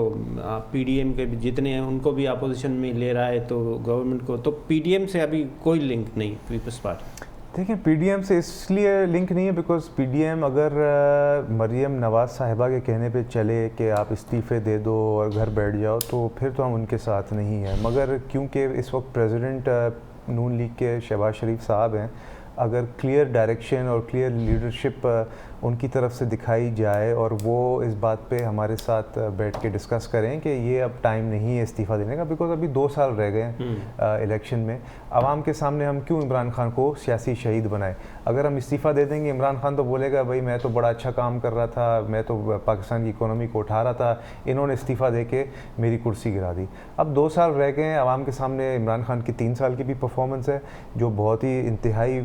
PDM کے جتنے ہیں ان کو بھی اپوزیشن میں لے رہا ہے, تو گورنمنٹ کو, تو PDM سے ابھی کوئی لنک نہیں پیپلز پارٹی. دیکھیں PDM سے اس لیے لنک نہیں ہے بیکاز PDM اگر مریم نواز صاحبہ کے کہنے پہ چلے کہ آپ استعفے دے دو اور گھر بیٹھ جاؤ, تو پھر تو ہم ان کے ساتھ نہیں ہیں. مگر کیونکہ اس وقت پریزیڈنٹ نون لیگ کے شہباز شریف صاحب ہیں, اگر کلیئر ڈائریکشن اور کلیئر لیڈرشپ ان کی طرف سے دکھائی جائے اور وہ اس بات پہ ہمارے ساتھ بیٹھ کے ڈسکس کریں کہ یہ اب ٹائم نہیں ہے استعفیٰ دینے کا, بیکاز ابھی 2 سال رہ گئے ہیں الیکشن میں. عوام کے سامنے ہم کیوں عمران خان کو سیاسی شہید بنائیں؟ اگر ہم استعفیٰ دے دیں گے, عمران خان تو بولے گا بھائی میں تو بڑا اچھا کام کر رہا تھا, میں تو پاکستان کی اکانومی کو اٹھا رہا تھا, انہوں نے استعفیٰ دے کے میری کرسی گرا دی. اب 2 سال رہ گئے ہیں, عوام کے سامنے عمران خان کی 3 سال کی بھی پرفارمنس ہے جو بہت ہی انتہائی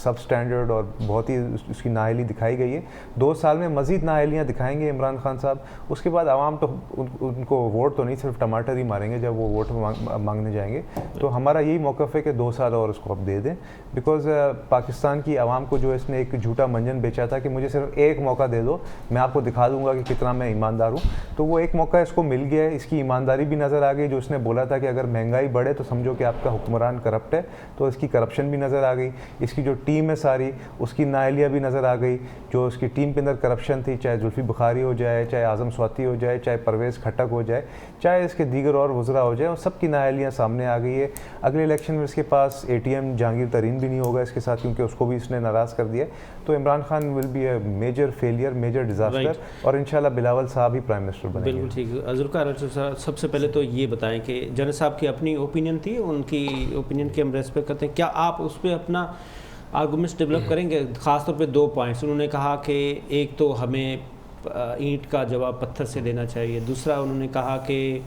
سب سٹینڈرڈ اور بہت ہی اس کی نااہلی دکھائی گئی ہے. 2 سال میں مزید نااہلیاں دکھائیں گے عمران خان صاحب, اس کے بعد عوام تو ان کو ووٹ تو نہیں صرف ٹماٹر ہی ماریں گے جب وہ ووٹ مانگنے جائیں گے. تو ہمارا یہی موقف ہے کہ 2 سال اور اس کو اب دے دیں, بیکاز پاکستان کی عوام کو جو اس نے ایک جھوٹا منجن بیچا تھا کہ مجھے صرف ایک موقع دے دو, میں آپ کو دکھا دوں گا کہ کتنا میں ایماندار ہوں, تو وہ ایک موقع اس کو مل گیا ہے. اس کی ایمانداری بھی نظر آ گئی, جو اس نے بولا تھا کہ اگر مہنگائی بڑھے تو سمجھو کہ آپ کا حکمران کرپٹ ہے, تو اس کی کرپشن بھی نظر آ گئی. اس کی جو ٹیم ہے ساری, اس کی نااہلیاں بھی نظر آ گئی. جو اس کی ٹیم کے اندر کرپشن تھی, چاہے زلفی بخاری ہو جائے, چاہے اعظم سواتی ہو جائے, چاہے پرویز کھٹک ہو جائے, چاہے اس کے دیگر اور وزراء ہو جائیں, وہ سب کی نااہلیاں سامنے آ گئی ہے. اگلے الیکشن میں اس کے پاس ATM جہانگیر ترین بھی نہیں ہوگا اس کے ساتھ, کیونکہ اس کو بھی اس نے ناراض کر دیا. تو Imran Khan will be a major failure, major disaster, اور انشاءاللہ بلاول صاحب ہی پرائم منسٹر بنیں گے. بالکل ٹھیک. ذوالفقار صاحب, سب سے پہلے تو یہ بتائیں کہ جنرل صاحب کی اپنی اوپینین تھی, ان کی اوپینین کی ہم ریسپیکٹ کرتے ہیں, کیا آپ اس پہ اپنا آرگومنٹس ڈیولپ کریں گے؟ خاص طور پہ 2 پوائنٹس انہوں نے کہا کہ ایک تو ہمیں اینٹ کا جواب پتھر سے دینا چاہیے, دوسرا انہوں نے کہا کہ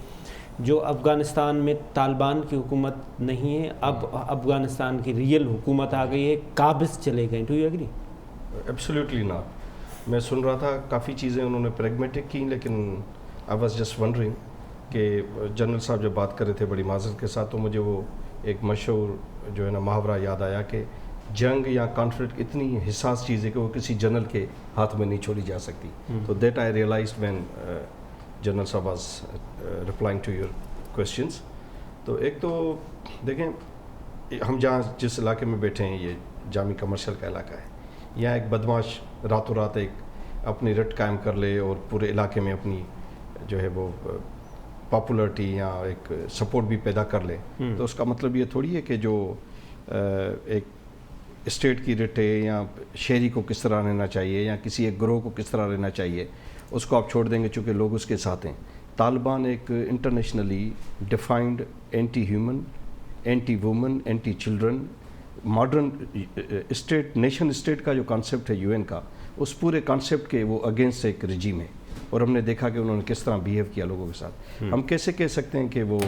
جو افغانستان میں طالبان کی حکومت نہیں ہے, اب افغانستان کی ریئل حکومت آ گئی ہے, قابض چلے گئے. Do you agree? Absolutely not. میں سن رہا تھا کافی چیزیں انہوں نے پریگمیٹک کی, لیکن آئی واز جسٹ ونڈرنگ کہ جنرل صاحب جب بات کر رہے تھے بڑی معذرت کے ساتھ, تو مجھے وہ ایک مشہور جو ہے نا محاورہ یاد آیا کہ جنگ یا کانفلکٹ اتنی حساس چیز ہے کہ وہ کسی جنرل کے ہاتھ میں نہیں چھوڑی جا سکتی. تو that I realized when general صاحب was replying to your questions. تو ایک تو دیکھیں, ہم جہاں جس علاقے میں بیٹھے ہیں یہ جامی کمرشل کا علاقہ ہے, یہاں ایک بدماش راتوں رات ایک اپنی رٹ قائم کر لے اور پورے علاقے میں اپنی جو ہے وہ پاپولرٹی یا ایک سپورٹ بھی پیدا کر لے, تو اس کا مطلب یہ تھوڑی ہے کہ جو ایک اسٹیٹ کی رٹ ہے یا شہری کو کس طرح رہنا چاہیے یا کسی ایک گروہ کو کس طرح رہنا چاہیے, اس کو آپ چھوڑ دیں گے چونکہ لوگ اس کے ساتھ ہیں. طالبان ایک internationally defined anti human, anti women, anti children, modern state, nation state کا جو کانسیپٹ ہے UN کا, اس پورے کانسیپٹ کے وہ اگینسٹ ایک رجیم ہے. اور ہم نے دیکھا کہ انہوں نے کس طرح بیہیو کیا لوگوں کے ساتھ. ہم کیسے کہہ سکتے ہیں کہ وہ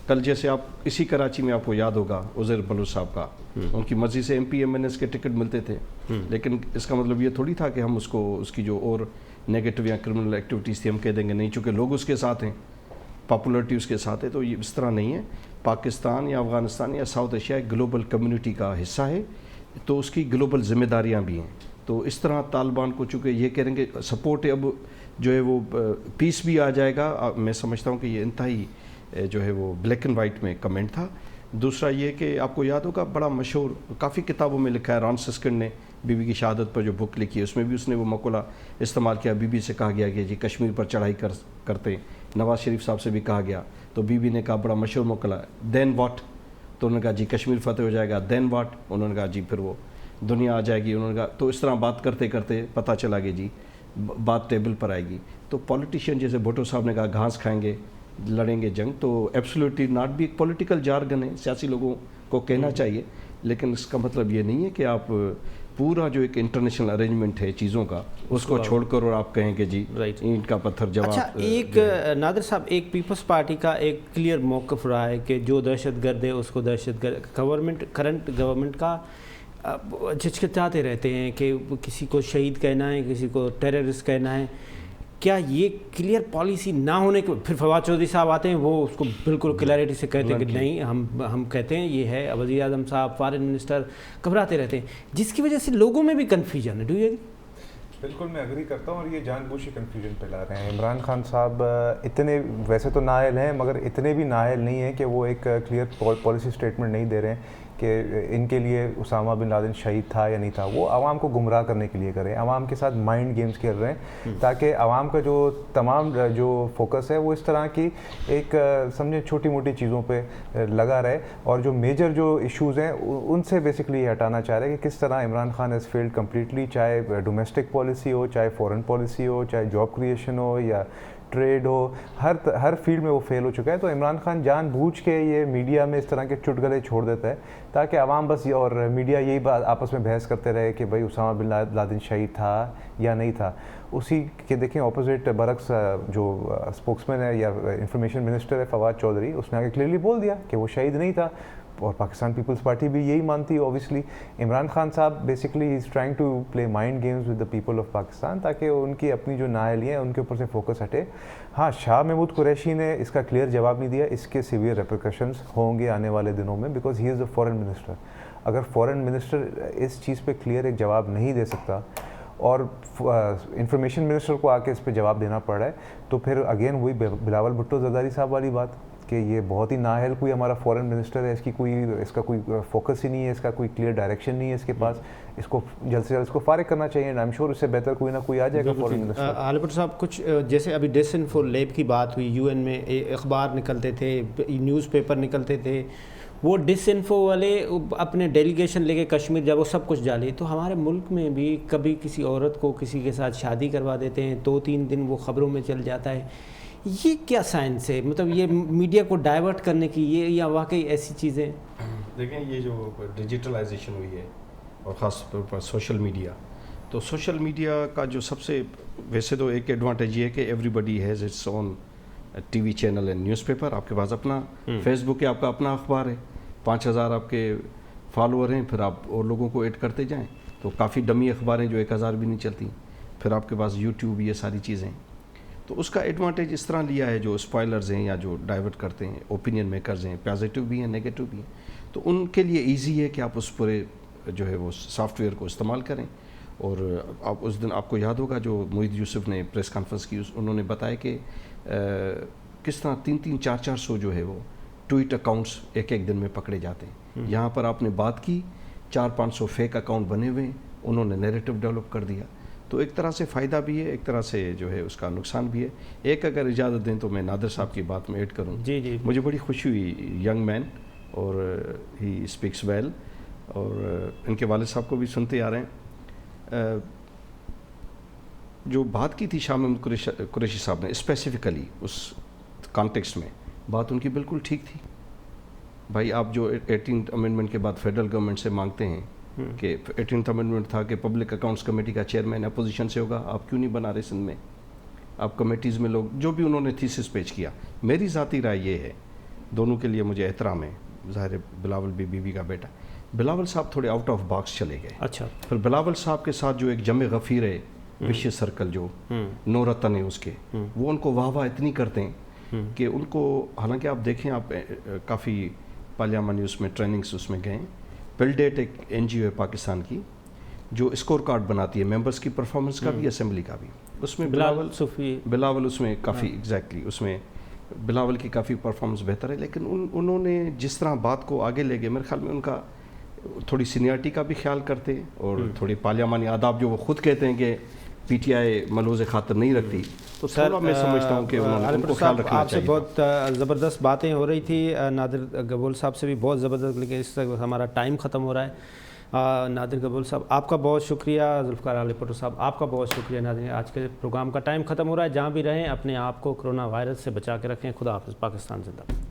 کل جیسے آپ اسی کراچی میں آپ کو یاد ہوگا عزیر بلوچ صاحب کا, ان کی مرضی سے MP MNS کے ٹکٹ ملتے تھے, لیکن اس کا مطلب یہ تھوڑی تھا کہ ہم اس کو اس کی جو اور نیگیٹو یا کرمنل ایکٹیویٹیز تھی ہم کہہ دیں گے نہیں, چونکہ لوگ اس کے ساتھ ہیں, پاپولرٹی اس کے ساتھ ہے. تو یہ اس طرح نہیں ہے. پاکستان یا افغانستان یا ساؤتھ ایشیا ایک گلوبل کمیونٹی کا حصہ ہے, تو اس کی گلوبل ذمہ داریاں بھی ہیں. تو اس طرح طالبان کو چونکہ یہ کہیں گے سپورٹ ہے, اب جو ہے وہ پیس بھی آ جائے گا. میں سمجھتا ہوں کہ یہ انتہائی جو ہے وہ بلیک اینڈ وائٹ میں کمنٹ تھا. دوسرا یہ کہ آپ کو یاد ہوگا بڑا مشہور کافی کتابوں میں لکھا ہے، ران سسکن نے بی بی کی شہادت پر جو بک لکھی ہے اس میں بھی اس نے وہ مقولہ استعمال کیا، بی بی سے کہا گیا کہ جی کشمیر پر چڑھائی کرتے، نواز شریف صاحب سے بھی کہا گیا تو بی بی نے کہا بڑا مشہور مقولہ دین واٹ، تو انہوں نے کہا جی کشمیر فتح ہو جائے گا، دین واٹ، انہوں نے کہا جی پھر وہ دنیا آ جائے گی، انہوں نے کہا تو اس طرح بات کرتے کرتے پتہ چلا کہ جی بات ٹیبل پر آئے گی. تو پولیٹیشین جیسے بھٹو صاحب نے کہا گھاس کھائیں گے لڑیں گے جنگ، تو ایبسلیوٹلی ناٹ بھی ایک پولیٹیکل جارگن ہے، سیاسی لوگوں کو کہنا چاہیے، لیکن اس کا مطلب یہ نہیں ہے کہ آپ پورا جو ایک انٹرنیشنل ارینجمنٹ ہے چیزوں کا اس کو چھوڑ کر اور آپ کہیں کہ جی اینٹ کا پتھر جواب. اچھا ایک نادر صاحب، ایک پیپلز پارٹی کا ایک کلیئر موقف رہا ہے کہ جو دہشت گرد ہے اس کو دہشت گرد، گورنمنٹ کرنٹ گورنمنٹ کا جھچکچاتے رہتے ہیں کہ کسی کو شہید کہنا ہے، کسی کو ٹیررسٹ کہنا ہے. کیا یہ کلیئر پالیسی نہ ہونے کے پھر فواد چودھری صاحب آتے ہیں وہ اس کو بالکل کلیئرٹی سے کہتے ہیں کہ نہیں ہم کہتے ہیں یہ ہے، وزیر اعظم صاحب فارن منسٹر گھبراتے رہتے ہیں، جس کی وجہ سے لوگوں میں بھی کنفیوژن ہے. Do you? بالکل میں اگری کرتا ہوں، اور یہ جان بوجھ کے کنفیوژن پھیلا رہے ہیں. عمران خان صاحب اتنے ویسے تو نااہل ہیں مگر اتنے بھی نااہل نہیں ہیں کہ وہ ایک کلیئر پالیسی اسٹیٹمنٹ نہیں دے رہے ہیں کہ ان کے لیے اسامہ بن لادن شہید تھا یا نہیں تھا. وہ عوام کو گمراہ کرنے کے لیے کریں، عوام کے ساتھ مائنڈ گیمز کھیل رہے ہیں تاکہ عوام کا جو تمام جو فوکس ہے وہ اس طرح کی ایک سمجھے چھوٹی موٹی چیزوں پہ لگا رہے، اور جو میجر جو ایشوز ہیں ان سے بیسکلی یہ ہٹانا چاہ رہے ہیں کہ کس طرح Imran Khan has failed completely, چاہے ڈومیسٹک پالیسی ہو، چاہے فورن پالیسی ہو، چاہے جاب کریشن ہو یا ٹریڈ ہو، ہر فیلڈ میں وہ فیل ہو چکا ہے. تو عمران خان جان بوجھ کے یہ میڈیا میں اس طرح کے چٹغلے چھوڑ دیتا ہے تاکہ عوام بس اور میڈیا یہی بات آپس میں بحث کرتے رہے کہ بھائی اسامہ بن لادن شہید تھا یا نہیں تھا. اسی کے دیکھیں اپوزٹ برعکس جو اسپوکسمین ہے یا انفارمیشن منسٹر ہے فواد چودھری، اس نے آگے کلیئرلی بول دیا کہ وہ شہید نہیں تھا، اور پاکستان پیپلز پارٹی بھی یہی مانتی ہے. Obviously Imran Khan sahab basically is trying to play mind games with the people of Pakistan تاکہ ان کی اپنی جو نااہلی ہیں ان کے اوپر سے فوکس ہٹے. ہاں شاہ محمود قریشی نے اس کا کلیئر جواب نہیں دیا، اس کے سیویئر ریپریکاشنز ہوں گے آنے والے دنوں میں، because he is the foreign minister. اگر فورن منسٹر اس چیز پہ کلیئر ایک جواب نہیں دے سکتا اور انفارمیشن منسٹر کو آ کے اس پہ جواب دینا پڑ رہا ہے، تو پھر اگین وہی بلاول بھٹو زرداری صاحب والی بات کہ یہ بہت ہی نااہل کوئی ہمارا فورن منسٹر ہے، اس کا کوئی فوکس ہی نہیں ہے، اس کا کوئی کلیئر ڈائریکشن نہیں ہے اس کے پاس، اس کو جلد سے جلد اس کو فارغ کرنا چاہیے. آئی ایم شیور اس سے بہتر کوئی نہ کوئی آ جائے گا فورن منسٹر. عالی بھٹو صاحب، کچھ جیسے ابھی ڈس انفو لیب کی بات ہوئی، یو این میں اخبار نکلتے تھے، نیوز پیپر نکلتے تھے، وہ ڈس انفو والے اپنے ڈیلیگیشن لے کے کشمیر جب وہ سب کچھ ڈالے، تو ہمارے ملک میں بھی کبھی کسی عورت کو کسی کے ساتھ شادی کروا دیتے ہیں، 2-3 دن وہ خبروں میں چل جاتا ہے. یہ کیا سائنس ہے؟ مطلب یہ میڈیا کو ڈائیورٹ کرنے کی یہ یا واقعی ایسی چیزیں؟ دیکھیں یہ جو ڈیجیٹلائزیشن ہوئی ہے اور خاص طور پر سوشل میڈیا، تو سوشل میڈیا کا جو سب سے ویسے تو ایک ایڈوانٹیج یہ ہے کہ everybody has its own T V channel and newspaper. آپ کے پاس اپنا فیس بک ہے، آپ کا اپنا اخبار ہے، 5000 آپ کے فالوور ہیں، پھر آپ اور لوگوں کو ایڈ کرتے جائیں تو کافی ڈمی اخباریں جو 1000 بھی نہیں چلتی، پھر آپ کے پاس یوٹیوب، یہ ساری چیزیں. تو اس کا ایڈوانٹیج اس طرح لیا ہے جو اسپوائلرز ہیں یا جو ڈائیورٹ کرتے ہیں، اوپینین میکرز ہیں، پازیٹیو بھی ہیں نیگیٹو بھی ہیں، تو ان کے لیے ایزی ہے کہ آپ اس پورے جو ہے وہ سافٹ ویئر کو استعمال کریں. اور آپ اس دن آپ کو یاد ہوگا جو موحد یوسف نے پریس کانفرنس کی، انہوں نے بتایا کہ کس طرح 300-400 جو ہے وہ ٹویٹ اکاؤنٹس ایک دن میں پکڑے جاتے ہیں. یہاں پر آپ نے بات کی، 400-500 فیک اکاؤنٹ بنے ہوئے ہیں، انہوں نے نیریٹو ڈیولپ کر دیا. تو ایک طرح سے فائدہ بھی ہے، ایک طرح سے جو ہے اس کا نقصان بھی ہے. ایک اگر اجازت دیں تو میں نادر صاحب کی بات میں ایڈ کروں. جی مجھے بڑی خوشی ہوئی، ینگ مین اور ہی اسپیکس ویل، اور ان کے والد صاحب کو بھی سنتے آ رہے ہیں. جو بات کی تھی شاہ محمود قریشی صاحب نے اسپیسیفکلی اس کانٹیکسٹ میں، بات ان کی بالکل ٹھیک تھی. بھائی آپ جو 18th امینڈمنٹ کے بعد فیڈرل گورنمنٹ سے مانگتے ہیں کہ 18th امینڈمنٹ تھا کہ پبلک اکاؤنٹس کمیٹی کا چیئرمین اپوزیشن سے ہوگا، آپ کیوں نہیں بنا رہے سندھ میں؟ آپ کمیٹیز میں لوگ جو بھی انہوں نے تھیسس پیش کیا. میری ذاتی رائے یہ ہے، دونوں کے لیے مجھے احترام ہے، ظاہر بلاول بھی بی بی کا بیٹا، بلاول صاحب تھوڑے آؤٹ آف باکس چلے گئے. اچھا. پھر بلاول صاحب کے ساتھ جو ایک جمع غفیر ہے، وشیہ سرکل جو نو رتن ہے اس کے، وہ ان کو واہ واہ اتنی کرتے ہیں کہ ان کو، حالانکہ آپ دیکھیں، آپ کافی پارلیامانی اس میں ٹریننگس اس میں گئے. پلڈیٹ ایک این جی او ہے پاکستان کی جو اسکور کارڈ بناتی ہے ممبرس کی پرفارمنس کا بھی، اسمبلی کا بھی. اس میں بلاول اس میں کافی ایگزیکٹلی اس میں بلاول کی کافی پرفارمنس بہتر ہے، لیکن انہوں نے جس طرح بات کو آگے لے گئے، میرے خیال میں ان کا تھوڑی سینئرٹی کا بھی خیال کرتے، اور تھوڑی پارلیمانی آداب جو وہ خود کہتے ہیں کہ پی ٹی آئی ملوز خاطر نہیں رکھتی، تو تھوڑا میں سمجھتا ہوں کہ انہوں نے ان کو خیال رکھنا آپ سے چاہیے۔ بہت زبردست باتیں ہو رہی تھی، نادر گبول صاحب سے بھی بہت زبردست، لیکن اس وقت ہمارا ٹائم ختم ہو رہا ہے۔ نادر گبول صاحب آپ کا بہت شکریہ، ذوالفقار علی بھٹو صاحب آپ کا بہت شکریہ۔ ناظرین، آج کے پروگرام کا ٹائم ختم ہو رہا ہے، جہاں بھی رہیں اپنے آپ کو کرونا وائرس سے بچا کے رکھیں۔ خدا حافظ، پاکستان زندہ باد۔